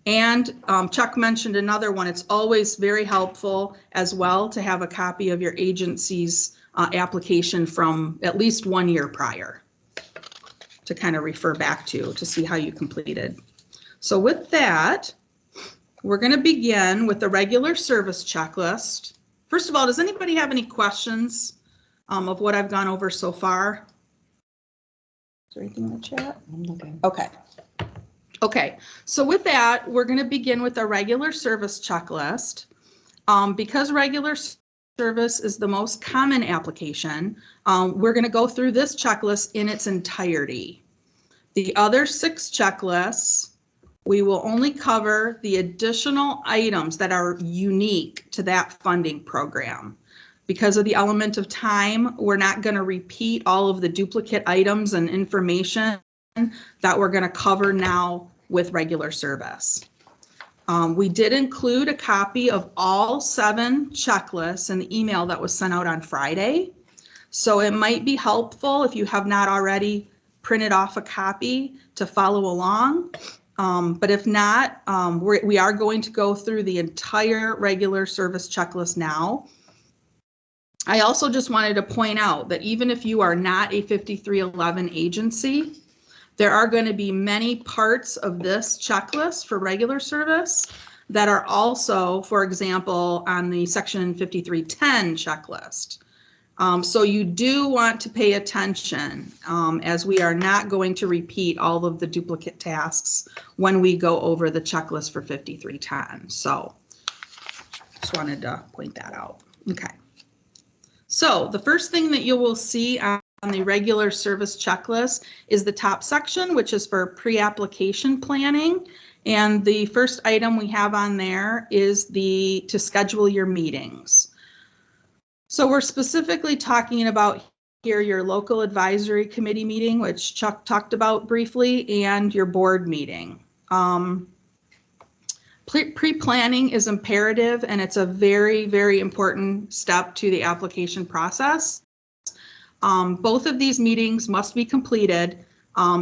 And Chuck mentioned another one. It's always very helpful as well to have a copy of your agency's application from at least 1 year prior to kind of refer back to see how you completed. So with that, we're going to begin with the regular service checklist. First of all, does anybody have any questions of what I've gone over so far? Is there anything in the chat? I'm looking. Okay, so with that, we're going to begin with a regular service checklist. Because regular service is the most common application, we're going to go through this checklist in its entirety. The other 6 checklists, we will only cover the additional items that are unique to that funding program. Because of the element of time, we're not going to repeat all of the duplicate items and information that we're going to cover now with regular service. We did include a copy of all 7 checklists in the email that was sent out on Friday. So it might be helpful if you have not already printed off a copy to follow along. But if not, we are going to go through the entire regular service checklist now. I also just wanted to point out that even if you are not a 5311 agency, there are going to be many parts of this checklist for regular service that are also, for example, on the section 5310 checklist. So you do want to pay attention as we are not going to repeat all of the duplicate tasks when we go over the checklist for 5310. So just wanted to point that out. Okay. So the first thing that you will see on the regular service checklist is the top section, which is for pre-application planning. And the first item we have on there is to schedule your meetings. So we're specifically talking about here your local advisory committee meeting, which Chuck talked about briefly, and your board meeting. Pre-planning is imperative, and it's a very, very important step to the application process. Both of these meetings must be completed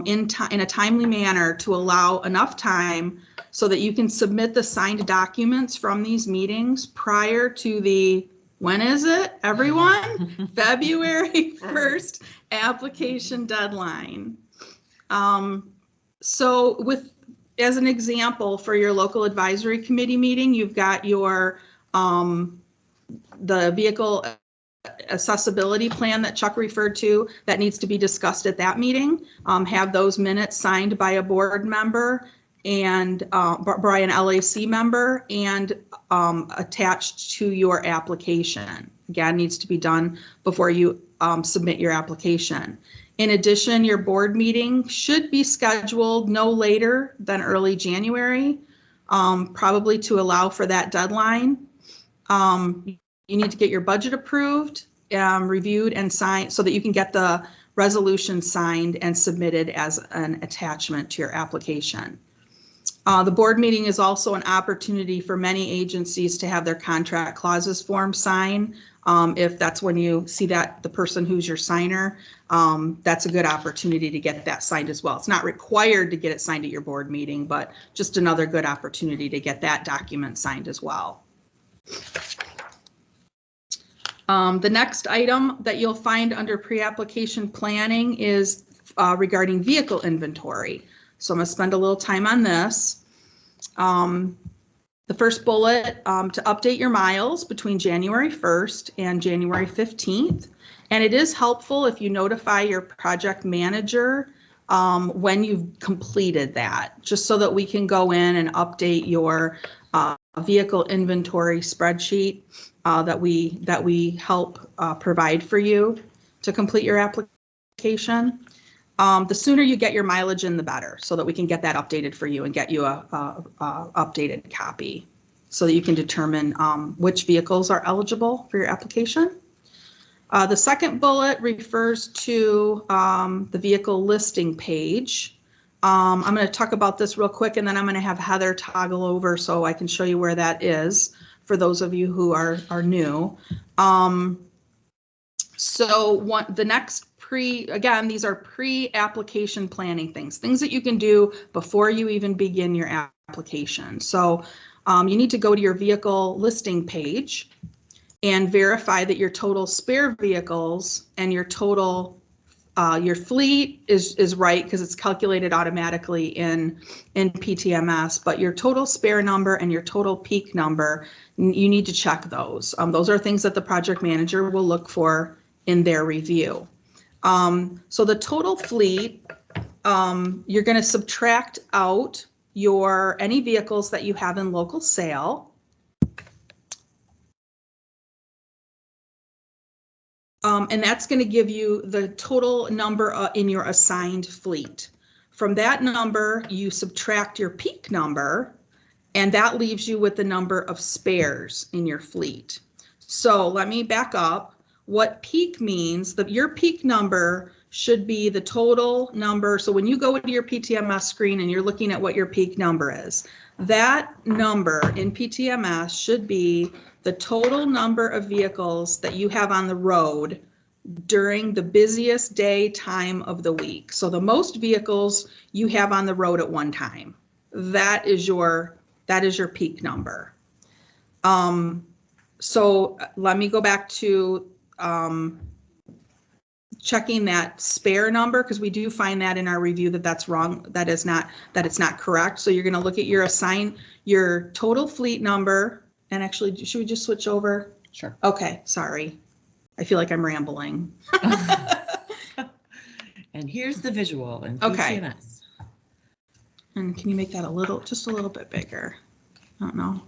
in a timely manner to allow enough time so that you can submit the signed documents from these meetings prior to the, when is it, everyone? February 1st application deadline. So as an example, for your local advisory committee meeting, you've got your the vehicle accessibility plan that Chuck referred to that needs to be discussed at that meeting. Have those minutes signed by a board member and by an LAC member and attached to your application. Again, needs to be done before you submit your application. In addition, your board meeting should be scheduled no later than early January, probably to allow for that deadline. You need to get your budget approved, reviewed and signed so that you can get the resolution signed and submitted as an attachment to your application. The board meeting is also an opportunity for many agencies to have their contract clauses form sign. If that's when you see that the person who's your signer, that's a good opportunity to get that signed as well. It's not required to get it signed at your board meeting, but just another good opportunity to get that document signed as well. The next item that you'll find under pre-application planning is regarding vehicle inventory. So I'm going to spend a little time on this. The first bullet, to update your miles between January 1st and January 15th. And it is helpful if you notify your project manager when you've completed that, just so that we can go in and update your vehicle inventory spreadsheet that we help provide for you to complete your application. The sooner you get your mileage in, the better, so that we can get that updated for you and get you a updated copy so that you can determine which vehicles are eligible for your application. The second bullet refers to the vehicle listing page. I'm going to talk about this real quick, and then I'm going to have Heather toggle over so I can show you where that is for those of you who are new. The next again, these are pre-application planning things that you can do before you even begin your application. So you need to go to your vehicle listing page and verify that your total spare vehicles and your total your fleet is right, because it's calculated automatically in PTMS, but your total spare number and your total peak number, you need to check those. Those are things that the project manager will look for in their review. So the total fleet, you're going to subtract out any vehicles that you have in local sale. And that's going to give you the total number in your assigned fleet. From that number, you subtract your peak number, and that leaves you with the number of spares in your fleet. So let me back up. What peak means, your peak number should be the total number. So when you go into your PTMS screen and you're looking at what your peak number is, that number in PTMS should be the total number of vehicles that you have on the road during the busiest day time of the week. So the most vehicles you have on the road at one time, that is your peak number. So let me go back to checking that spare number, because we do find that in our review that's wrong, that it's not correct. So you're going to look at your total fleet number, and actually, should we just switch over? Sure. Okay, sorry. I feel like I'm rambling. And here's the visual in Okay. PTMS. And can you make that just a little bit bigger? I don't know.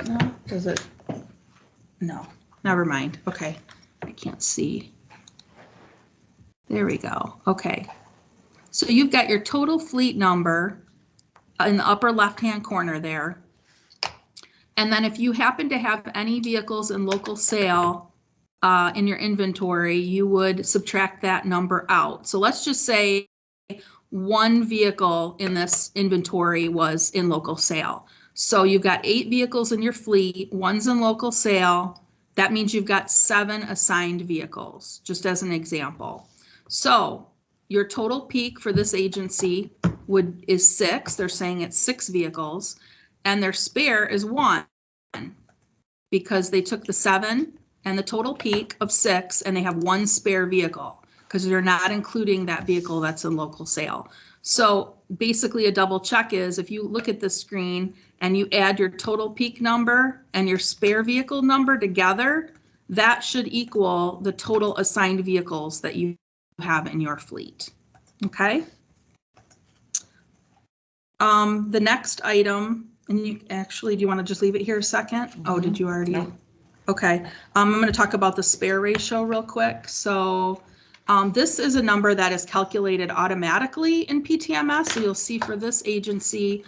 No, does it? No, never mind. Okay, I can't see. There we go. Okay. So you've got your total fleet number in the upper left-hand corner there. And then if you happen to have any vehicles in local sale in your inventory, you would subtract that number out. So let's just say one vehicle in this inventory was in local sale. So you've got 8 vehicles in your fleet, one's in local sale. That means you've got 7 assigned vehicles, just as an example. So your total peak for this agency is 6. They're saying it's 6 vehicles, and their spare is 1, because they took the 7 and the total peak of 6, and they have 1 spare vehicle, because they're not including that vehicle that's in local sale. So basically a double check is, if you look at the screen and you add your total peak number and your spare vehicle number together, that should equal the total assigned vehicles that you have in your fleet. Okay. The next item, and you actually, do you want to just leave it here a second? Mm-hmm. Oh, did you already? No. Okay. I'm going to talk about the spare ratio real quick. So this is a number that is calculated automatically in PTMS. So you'll see for this agency,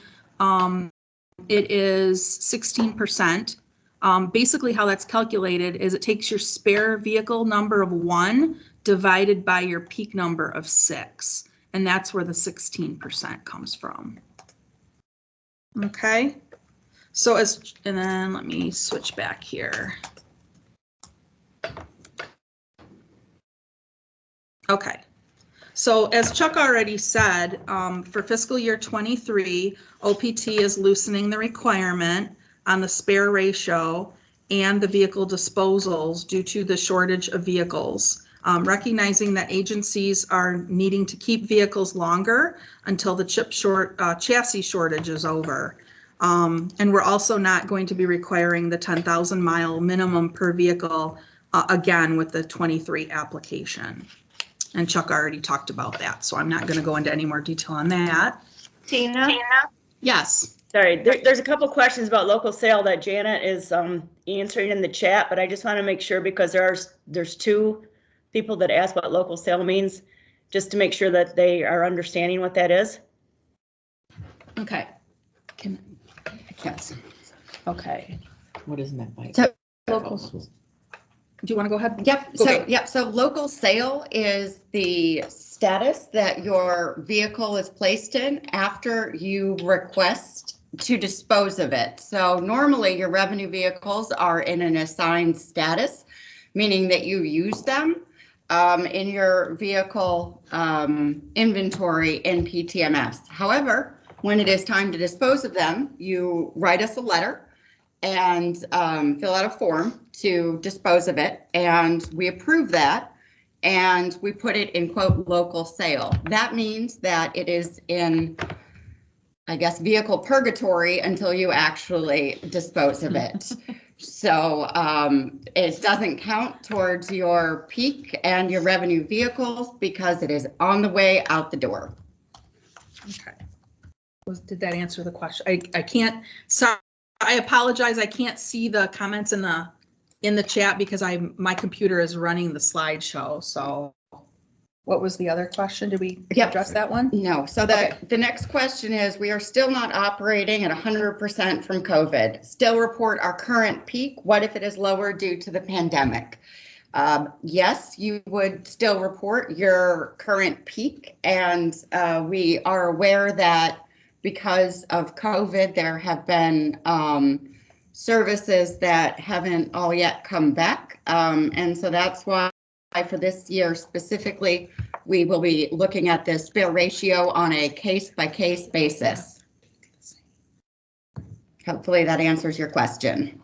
it is 16%. Basically how that's calculated is it takes your spare vehicle number of 1 divided by your peak number of 6. And that's where the 16% comes from. Okay. So and then let me switch back here. Okay. So as Chuck already said, for fiscal year 23, OPT is loosening the requirement on the spare ratio and the vehicle disposals due to the shortage of vehicles. Recognizing that agencies are needing to keep vehicles longer until the chassis shortage is over. And we're also not going to be requiring the 10,000 mile minimum per vehicle again with the 23 application. And Chuck already talked about that, so I'm not going to go into any more detail on that. Tina? Yes. Sorry, there's a couple questions about local sale that Janet is answering in the chat, but I just want to make sure because there's 2 people that ask what local sale means, just to make sure that they are understanding what that is. Okay. Yes. Okay. What is meant by So- local? Do you want to go ahead? Yep. Okay. So local sale is the status that your vehicle is placed in after you request to dispose of it. So normally your revenue vehicles are in an assigned status, meaning that you use them in your vehicle inventory in PTMS. However, when it is time to dispose of them, you write us a letter and fill out a form to dispose of it, and we approve that, and we put it in quote local sale. That means that it is in, I guess, vehicle purgatory until you actually dispose of it. So it doesn't count towards your peak and your revenue vehicles because it is on the way out the door. Okay. Did that answer the question? I can't, sorry, I apologize. I can't see the comments in the chat because my computer is running the slideshow. So what was the other question? Did we address that one? No. So the next question is, we are still not operating at 100% from COVID. Still report our current peak. What if it is lower due to the pandemic? Yes, you would still report your current peak. And we are aware that because of COVID, there have been services that haven't all yet come back. And so that's why for this year specifically, we will be looking at the spare ratio on a case-by-case basis. Hopefully that answers your question.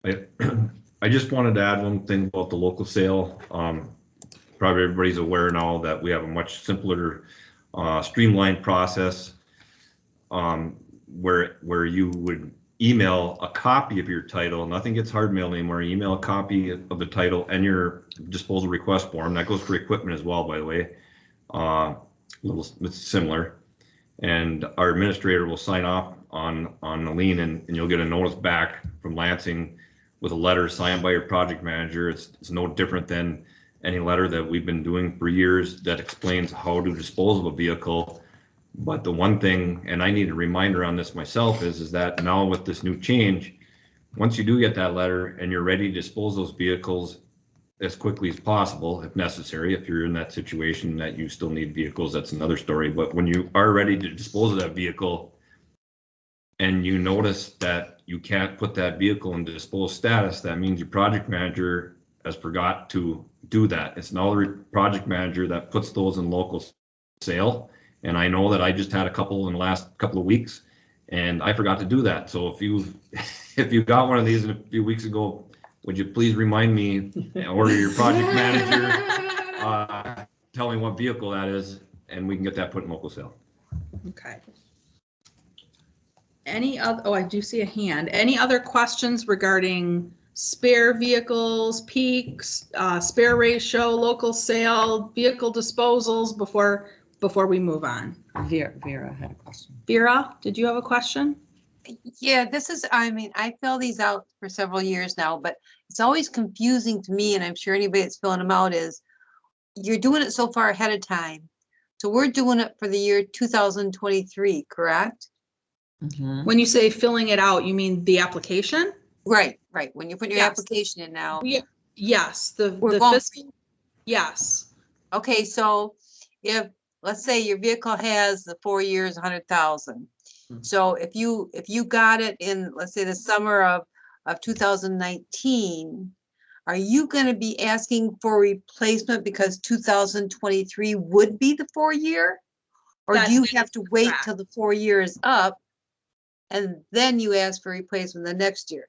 I just wanted to add one thing about the local sale. Probably everybody's aware now that we have a much simpler, streamlined process where you would email a copy of your title. Nothing gets hard mailed anymore. You email a copy of the title and your disposal request form. That goes for equipment as well, by the way. It's similar. And our administrator will sign off on the lien, and you'll get a notice back from Lansing with a letter signed by your project manager. It's no different than any letter that we've been doing for years that explains how to dispose of a vehicle. But the one thing, and I need a reminder on this myself, is that now with this new change, once you do get that letter and you're ready to dispose those vehicles as quickly as possible, if necessary, if you're in that situation that you still need vehicles, that's another story. But when you are ready to dispose of that vehicle and you notice that you can't put that vehicle in disposed status, that means your project manager has forgot to do that. It's now the project manager that puts those in local sale. And I know that I just had a couple in the last couple of weeks, and I forgot to do that. So if you got one of these a few weeks ago, would you please remind me, or your project manager, tell me what vehicle that is, and we can get that put in local sale. Okay. Any other, oh, I do see a hand. Any other questions regarding spare vehicles, peaks, spare ratio, local sale, vehicle disposals before we move on? Vera had a question. Vera, did you have a question? Yeah, I fill these out for several years now, but it's always confusing to me, and I'm sure anybody that's filling them out is, you're doing it so far ahead of time. So we're doing it for the year 2023, correct? Mm-hmm. When you say filling it out, you mean the application? Right. When you put your Yes. application in now. Yes, the We're going fiscal. Yes. Okay, so if, let's say your vehicle has the 4 years, 100,000. So if you got it in, let's say the summer of 2019, are you gonna be asking for replacement because 2023 would be the 4-year? Or do you have to wait till the 4 years up and then you ask for replacement the next year?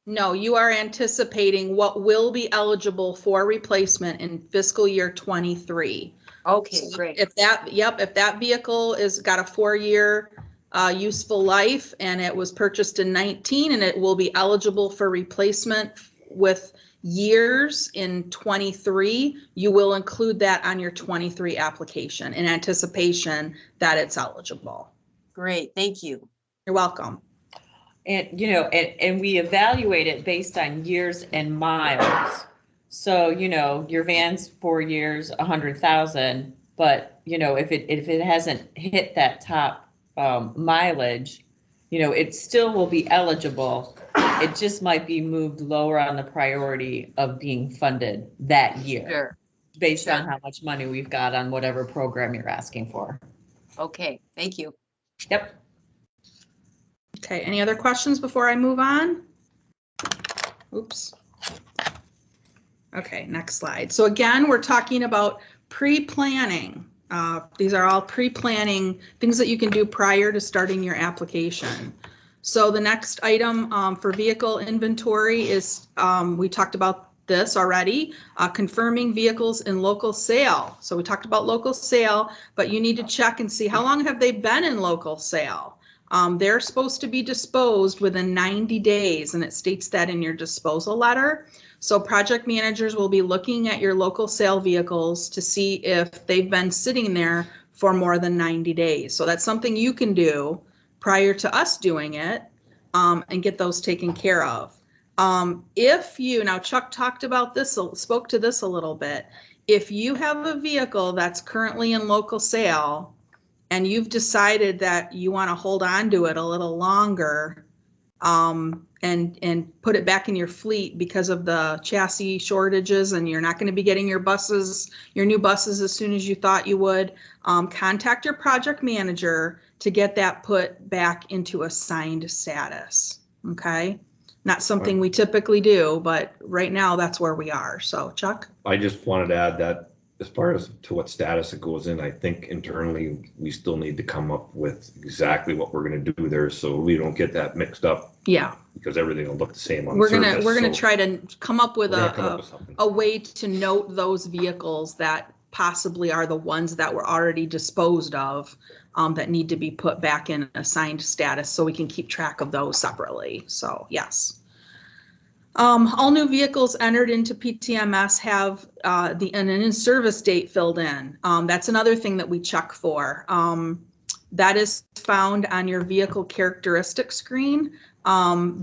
No, you are anticipating what will be eligible for replacement in fiscal year 23. Okay, great. If that vehicle is got a 4-year useful life and it was purchased in 19 and it will be eligible for replacement with years in 23, you will include that on your 23 application in anticipation that it's eligible. Great, thank you. You're welcome. And, you know, and we evaluate it based on years and miles. So, you know, your van's 4 years, 100,000, but, you know, if it hasn't hit that top mileage, you know, it still will be eligible. It just might be moved lower on the priority of being funded that year. Sure. Based on Sure. how much money we've got on whatever program you're asking for. Okay, thank you. Yep. Okay, any other questions before I move on? Oops. Okay, next slide. So again, we're talking about pre-planning. These are all pre-planning things that you can do prior to starting your application. So the next item for vehicle inventory is, we talked about this already, confirming vehicles in local sale. So we talked about local sale, but you need to check and see how long have they been in local sale. They're supposed to be disposed within 90 days, and it states that in your disposal letter. So project managers will be looking at your local sale vehicles to see if they've been sitting there for more than 90 days. So that's something you can do prior to us doing it, and get those taken care of. Now Chuck talked about this, spoke to this a little bit. If you have a vehicle that's currently in local sale and you've decided that you want to hold on to it a little longer, and put it back in your fleet because of the chassis shortages and you're not going to be getting your new buses as soon as you thought you would, contact your project manager to get that put back into assigned status. Okay. Not something we typically do, but right now that's where we are. So Chuck? I just wanted to add that as far as to what status it goes in, I think internally we still need to come up with exactly what we're going to do there so we don't get that mixed up. Yeah. Because everything will look the same on We're surface. gonna try to come up with something. a way to note those vehicles that possibly are the ones that were already disposed of, that need to be put back in assigned status so we can keep track of those separately. So yes. All new vehicles entered into PTMS have an in-service date filled in. That's another thing that we check for. That is found on your vehicle characteristic screen.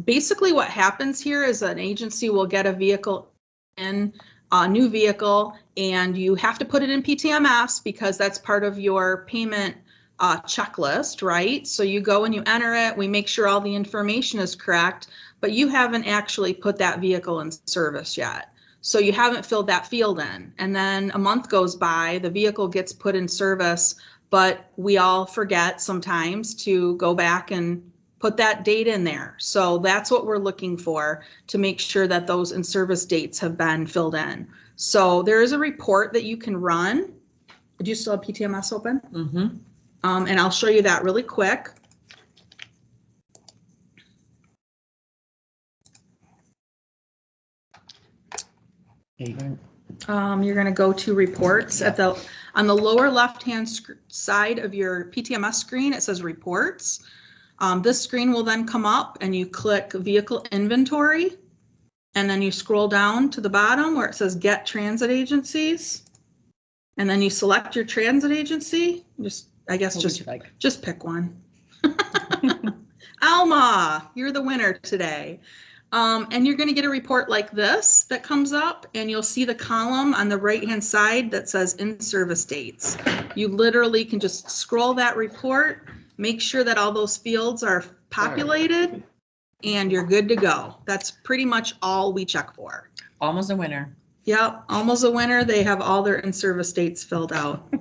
Basically what happens here is an agency will get a vehicle in, a new vehicle, and you have to put it in PTMS because that's part of your payment checklist, right? So you go and you enter it, we make sure all the information is correct, but you haven't actually put that vehicle in service yet. So you haven't filled that field in. And then a month goes by, the vehicle gets put in service, but we all forget sometimes to go back and put that date in there. So that's what we're looking for to make sure that those in-service dates have been filled in. So there is a report that you can run. Do you still have PTMS open? Mm-hmm. And I'll show you that really quick. You're going to go to reports on the lower left-hand side of your PTMS screen. It says reports. This screen will then come up and you click vehicle inventory, and then you scroll down to the bottom where it says get transit agencies, and then you select your transit agency. Just pick one. Alma, you're the winner today. And you're going to get a report like this that comes up, and you'll see the column on the right-hand side that says in-service dates. You literally can just scroll that report, make sure that all those fields are populated, and you're good to go. That's pretty much all we check for. Almost a winner. Yep, almost a winner. They have all their in-service dates filled out.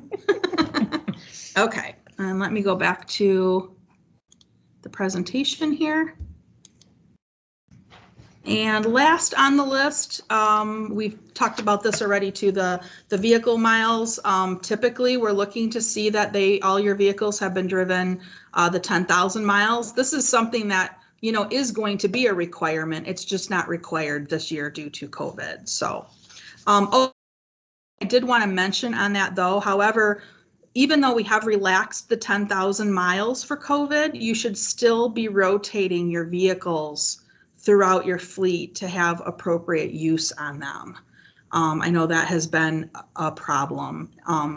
Okay, and let me go back to the presentation here. And last on the list, we've talked about this already too, the vehicle miles. Typically, we're looking to see that all your vehicles have been driven the 10,000 miles. This is something that, you know, is going to be a requirement. It's just not required this year due to COVID. So, oh, I did want to mention on that though, however, even though we have relaxed the 10,000 miles for COVID, you should still be rotating your vehicles throughout your fleet to have appropriate use on them. I know that has been a problem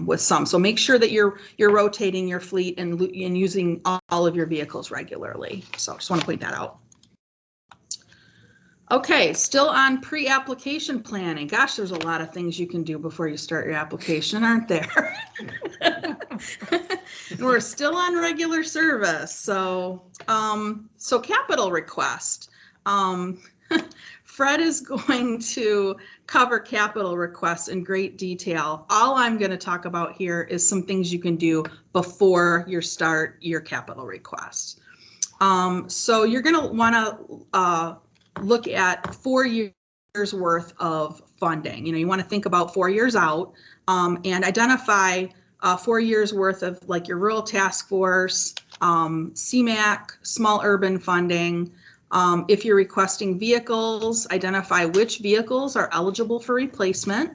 with some. So make sure that you're rotating your fleet and using all of your vehicles regularly. So just want to point that out. Okay, still on pre-application planning. Gosh, there's a lot of things you can do before you start your application, aren't there? And we're still on regular service. So, so capital request. Fred is going to cover capital requests in great detail. All I'm going to talk about here is some things you can do before you start your capital request. So you're going to want to look at 4 years worth of funding. You know, you want to think about 4 years out and identify 4 years worth of like your rural task force, CMAQ, small urban funding. If you're requesting vehicles, identify which vehicles are eligible for replacement.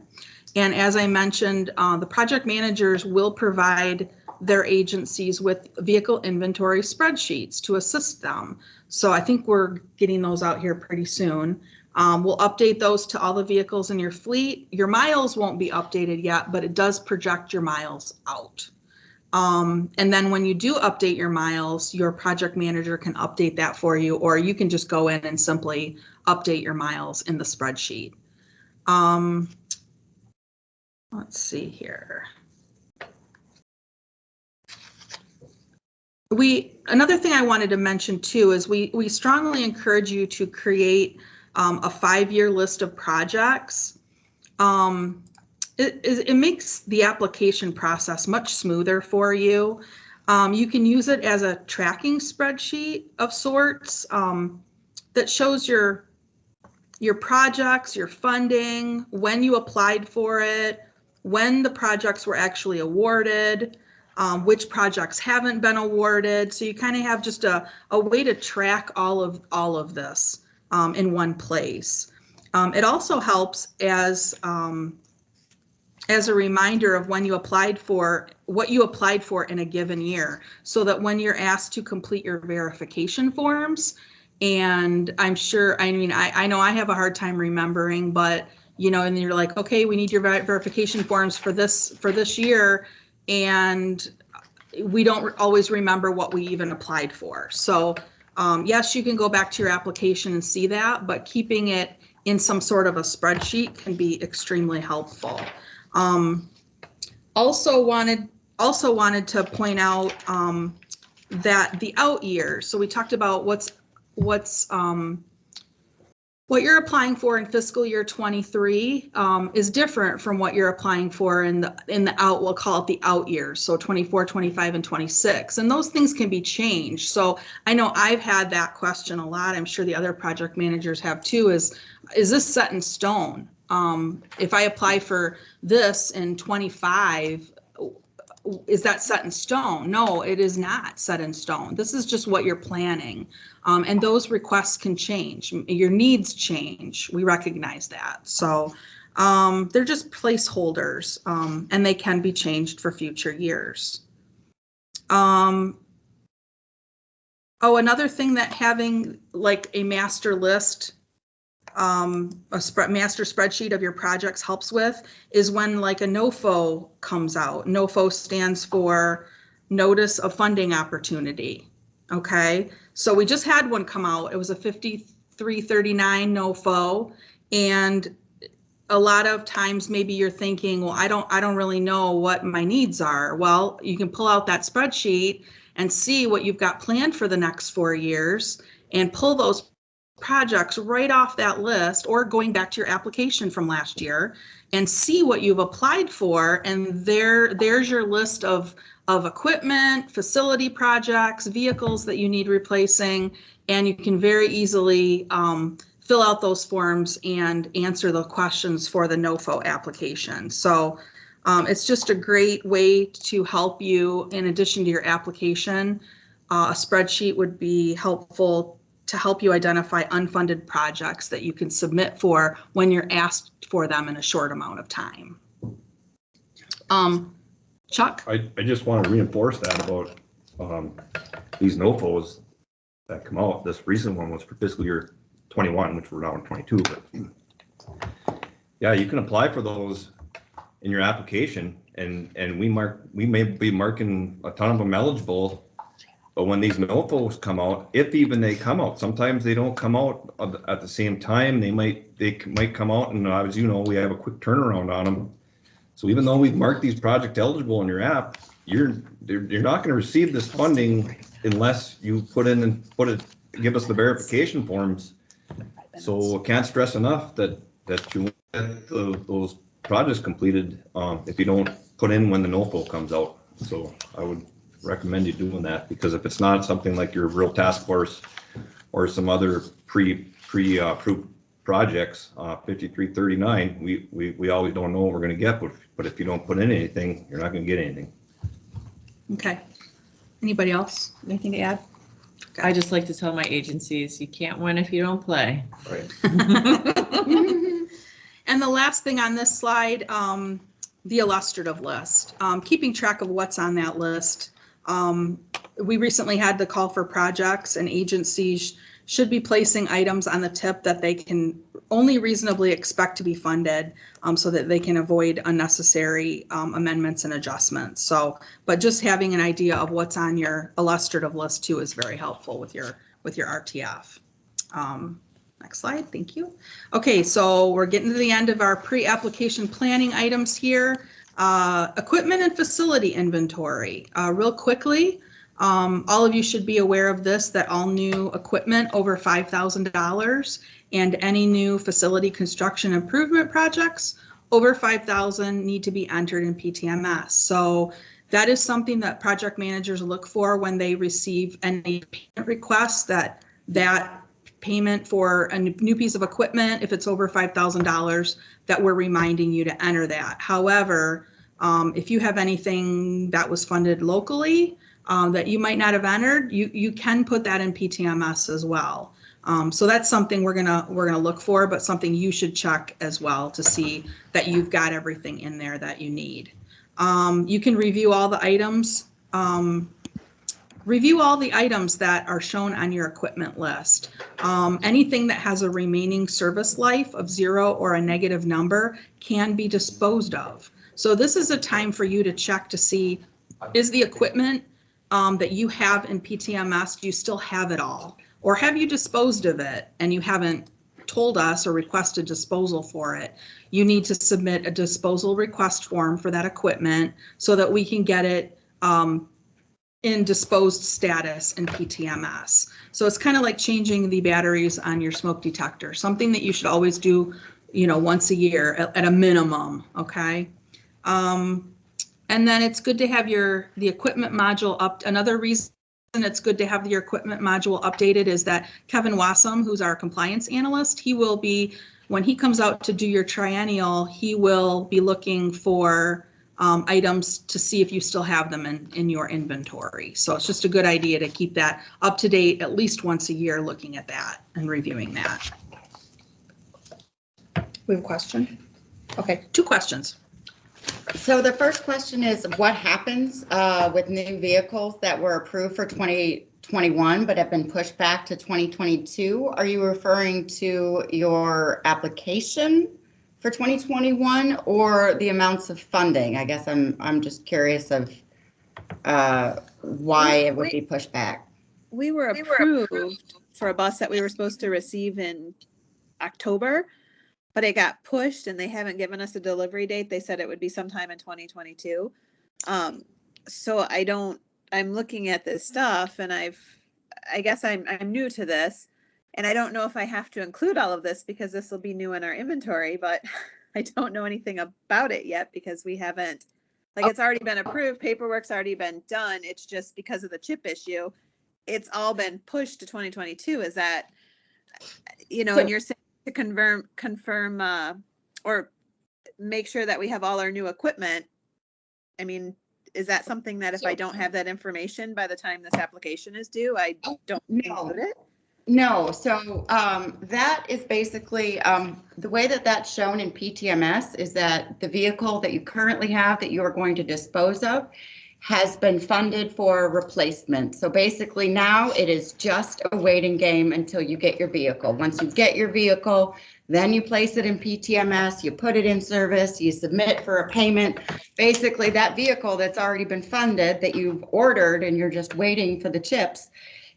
And as I mentioned, the project managers will provide their agencies with vehicle inventory spreadsheets to assist them. So I think we're getting those out here pretty soon. We'll update those to all the vehicles in your fleet. Your miles won't be updated yet, but it does project your miles out. And then when you do update your miles, your project manager can update that for you, or you can just go in and simply update your miles in the spreadsheet. Let's see here. Another thing I wanted to mention too is we strongly encourage you to create a 5-year list of projects. It makes the application process much smoother for you. You can use it as a tracking spreadsheet of sorts that shows your projects, your funding, when you applied for it, when the projects were actually awarded, which projects haven't been awarded. So you kind of have just a way to track all of this in one place. It also helps as a reminder of when you applied for, what you applied for in a given year, so that when you're asked to complete your verification forms, and I'm sure, I mean, I know I have a hard time remembering, but you know, and you're like, okay, we need your verification forms for this year, and we don't always remember what we even applied for. So yes, you can go back to your application and see that, but keeping it in some sort of a spreadsheet can be extremely helpful. Also wanted to point out that the out years. So we talked about what you're applying for in fiscal year 23 is different from what you're applying for in the out, we'll call it the out years. So 24, 25, and 26, and those things can be changed. So I know I've had that question a lot. I'm sure the other project managers have too, is this set in stone? If I apply for this in 25, is that set in stone? No, it is not set in stone. This is just what you're planning. And those requests can change. Your needs change. We recognize that. So they're just placeholders, and they can be changed for future years. Oh, another thing that having like a master list, master spreadsheet of your projects helps with is when like a NOFO comes out. NOFO stands for Notice of Funding Opportunity. Okay, so we just had one come out. It was a 5339 NOFO, and a lot of times maybe you're thinking, well, I don't really know what my needs are. Well, you can pull out that spreadsheet and see what you've got planned for the next 4 years and pull those projects right off that list, or going back to your application from last year and see what you've applied for. And there's your list of equipment, facility projects, vehicles that you need replacing. And you can very easily fill out those forms and answer the questions for the NOFO application. So it's just a great way to help you in addition to your application. A spreadsheet would be helpful to help you identify unfunded projects that you can submit for when you're asked for them in a short amount of time. Chuck? I just want to reinforce that about these NOFOs that come out. This recent one was for fiscal year 21, which we're now in 22. But yeah, you can apply for those in your application, and we may be marking a ton of them eligible. But when these NOFOs come out, if even they come out, sometimes they don't come out at the same time. They might come out, and as you know, we have a quick turnaround on them. So even though we've marked these project eligible in your app, you're not going to receive this funding unless you give us the verification forms. So I can't stress enough that you get those projects completed if you don't put in when the NOFO comes out. So I would recommend you doing that, because if it's not something like your real task force or some other pre-approved projects, 5339, we always don't know what we're going to get, but if you don't put in anything, you're not going to get anything. Okay. Anybody else? Anything to add? I just like to tell my agencies, you can't win if you don't play. Right. And the last thing on this slide, the illustrative list, keeping track of what's on that list. We recently had the call for projects, and agencies should be placing items on the tip that they can only reasonably expect to be funded, so that they can avoid unnecessary amendments and adjustments. So, but just having an idea of what's on your illustrative list too is very helpful with your RTF. Next slide, thank you. Okay, so we're getting to the end of our pre-application planning items here. Equipment and facility inventory. Real quickly, all of you should be aware of this, that all new equipment over $5,000 and any new facility construction improvement projects over $5,000 need to be entered in PTMS. So that is something that project managers look for when they receive any payment requests, that payment for a new piece of equipment, if it's over $5,000, that we're reminding you to enter that. However, if you have anything that was funded locally that you might not have entered, you can put that in PTMS as well. So that's something we're gonna look for, but something you should check as well to see that you've got everything in there that you need. You can review all the items. Review all the items that are shown on your equipment list. Anything that has a remaining service life of 0 or a negative number can be disposed of. So this is a time for you to check to see, is the equipment that you have in PTMS, do you still have it all? Or have you disposed of it and you haven't told us or requested disposal for it? You need to submit a disposal request form for that equipment so that we can get it in disposed status in PTMS. So it's kind of like changing the batteries on your smoke detector, something that you should always do, once a year at a minimum, okay? And then it's good to have the equipment module up. Another reason it's good to have your equipment module updated is that Kevin Wassam, who's our compliance analyst, he will be, when he comes out to do your triennial, he will be looking for items to see if you still have them in your inventory. So it's just a good idea to keep that up to date at least once a year, looking at that and reviewing that. We have a question? Okay, 2 questions. So the first question is, what happens with new vehicles that were approved for 2021 but have been pushed back to 2022? Are you referring to your application for 2021 or the amounts of funding? I guess I'm just curious of why it would be pushed back. We were approved for a bus that we were supposed to receive in October, but it got pushed and they haven't given us a delivery date. They said it would be sometime in 2022. So I'm looking at this stuff and I guess I'm new to this. And I don't know if I have to include all of this because this will be new in our inventory, but I don't know anything about it yet because we haven't, like, it's already been approved, paperwork's already been done. It's just because of the chip issue, it's all been pushed to 2022. Is that, and you're saying to confirm, or make sure that we have all our new equipment. I mean, is that something that if I don't have that information by the time this application is due, I don't include it? No, so that is basically the way that that's shown in PTMS is that the vehicle that you currently have that you are going to dispose of has been funded for replacement. So basically now it is just a waiting game until you get your vehicle. Once you get your vehicle, then you place it in PTMS, you put it in service, you submit for a payment. Basically that vehicle that's already been funded that you've ordered and you're just waiting for the chips,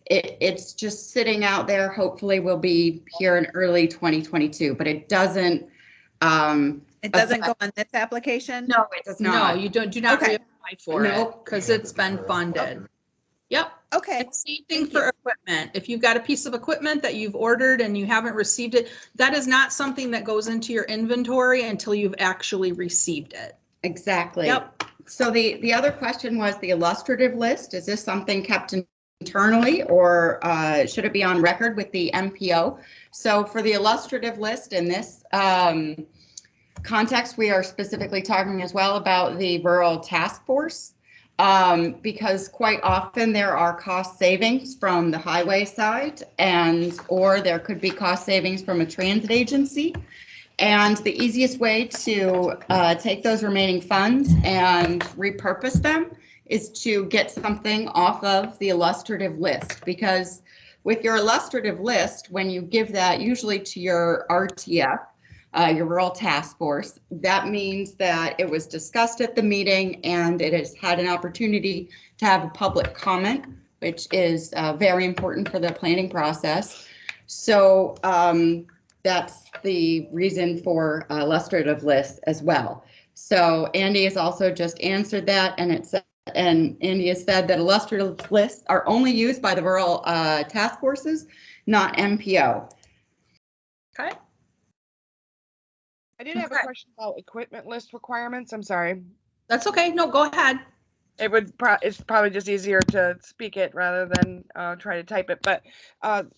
it's just sitting out there. Hopefully will be here in early 2022, but it doesn't. It doesn't go on this application? No, it does not. No, you do not Okay. reapply for it because it's been funded. Yep. Okay. And same thing for equipment. If you've got a piece of equipment that you've ordered and you haven't received it, that is not something that goes into your inventory until you've actually received it. Exactly. Yep. So the other question was the illustrative list. Is this something kept internally or should it be on record with the MPO? So for the illustrative list in this context, we are specifically talking as well about the rural task force because quite often there are cost savings from the highway side or there could be cost savings from a transit agency. And the easiest way to take those remaining funds and repurpose them is to get something off of the illustrative list, because with your illustrative list, when you give that usually to your RTF, your rural task force, that means that it was discussed at the meeting and it has had an opportunity to have a public comment, which is very important for the planning process. So that's the reason for illustrative lists as well. So Andy has also just answered that, and Andy has said that illustrative lists are only used by the rural task forces, not MPO. Okay. I did have a question about equipment list requirements. I'm sorry. That's okay. No, go ahead. It's probably just easier to speak it rather than try to type it. But on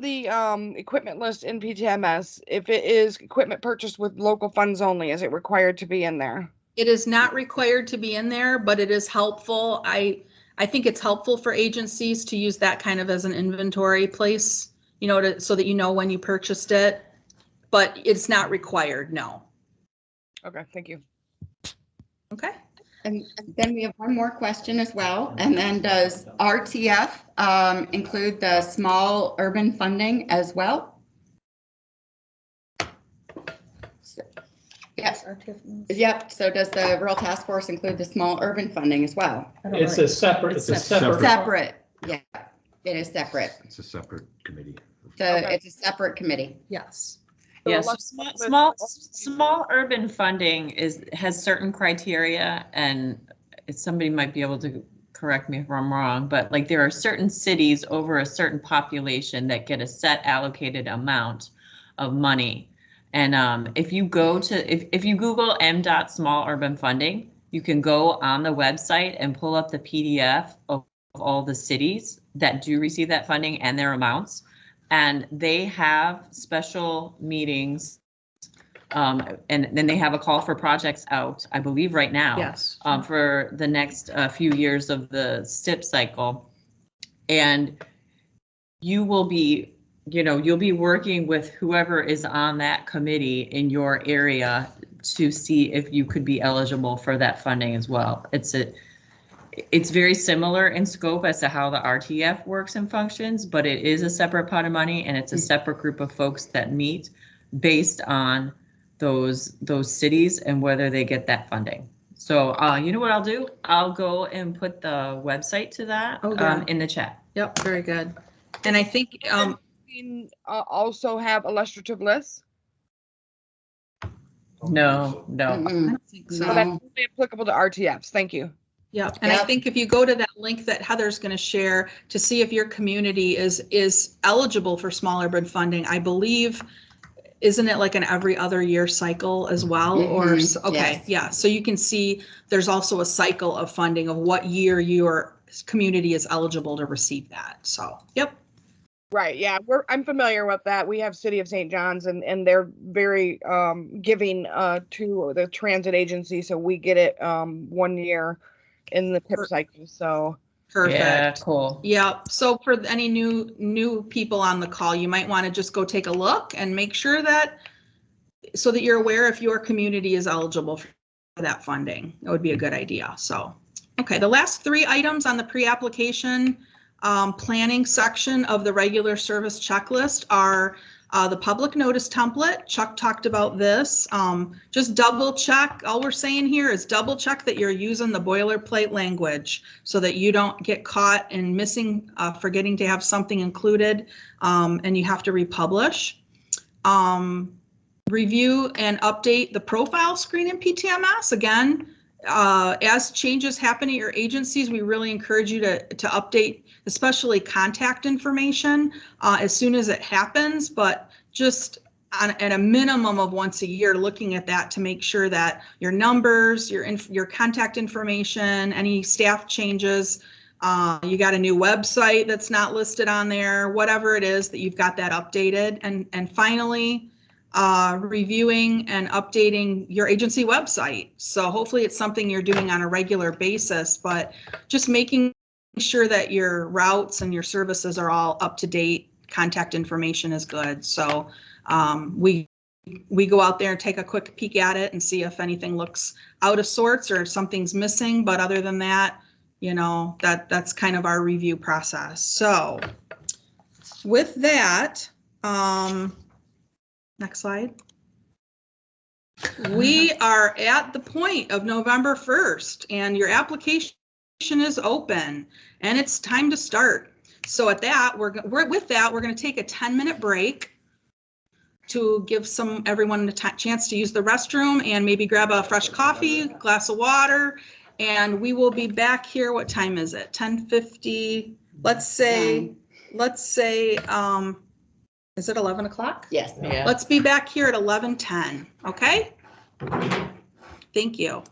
the equipment list in PTMS, if it is equipment purchased with local funds only, is it required to be in there? It is not required to be in there, but it is helpful. I think it's helpful for agencies to use that kind of as an inventory place, so that you know when you purchased it, but it's not required, no. Okay, thank you. Okay. And then we have one more question as well. And then does RTF include the small urban funding as well? Yes. Yep. So does the rural task force include the small urban funding as well? It's a separate. Separate. Yeah, it is separate. It's a separate committee. So it's a separate committee. Yes. Yes, small urban funding has certain criteria, and somebody might be able to correct me if I'm wrong, but like there are certain cities over a certain population that get a set allocated amount of money. And if you go to, if you Google MDOT small urban funding, you can go on the website and pull up the PDF of all the cities that do receive that funding and their amounts. And they have special meetings. And then they have a call for projects out, I believe right now. Yes. For the next few years of the STIP cycle. And you will be, you'll be working with whoever is on that committee in your area to see if you could be eligible for that funding as well. It's very similar in scope as to how the RTF works and functions, but it is a separate pot of money and it's a separate group of folks that meet based on those cities and whether they get that funding. So you know what I'll do? I'll go and put the website to that in the chat. Yep, very good. And I think also have illustrative lists. No. I don't think so. So that's only applicable to RTFs. Thank you. Yep. And I Yep. think if you go to that link that Heather's going to share to see if your community is eligible for small urban funding, I believe, isn't it like an every other year cycle as well? Okay, yes. yeah. So you can see there's also a cycle of funding of what year your community is eligible to receive that. So, yep. Right, yeah, I'm familiar with that. We have City of St. John's and they're very giving to the transit agency, so we get it 1 year in the tip cycle, so. Perfect. Yeah, cool. Yep. So for any new people on the call, you might want to just go take a look and make sure that so that you're aware if your community is eligible for that funding. That would be a good idea. So, okay, the last 3 items on the pre-application planning section of the regular service checklist are the public notice template. Chuck talked about this. Just double check. All we're saying here is double check that you're using the boilerplate language so that you don't get caught in missing, forgetting to have something included, and you have to republish. Review and update the profile screen in PTMS. Again, as changes happen at your agencies, we really encourage you to update, especially contact information as soon as it happens, but just at a minimum of once a year, looking at that to make sure that your numbers, your contact information, any staff changes, you got a new website that's not listed on there, whatever it is, that you've got that updated. And finally, reviewing and updating your agency website. So hopefully it's something you're doing on a regular basis, but just making sure that your routes and your services are all up to date. Contact information is good. So we go out there and take a quick peek at it and see if anything looks out of sorts or if something's missing. But other than that, you know, that's kind of our review process. So with that, next slide. We are at the point of November 1st and your application is open and it's time to start. So at that, we're going to take a 10-minute break to give everyone a chance to use the restroom and maybe grab a fresh coffee, glass of water, and we will be back here. What time is it? 10:50. Let's say, is it 11 o'clock? Yes. Yeah. Let's be back here at 11:10, okay? Thank you.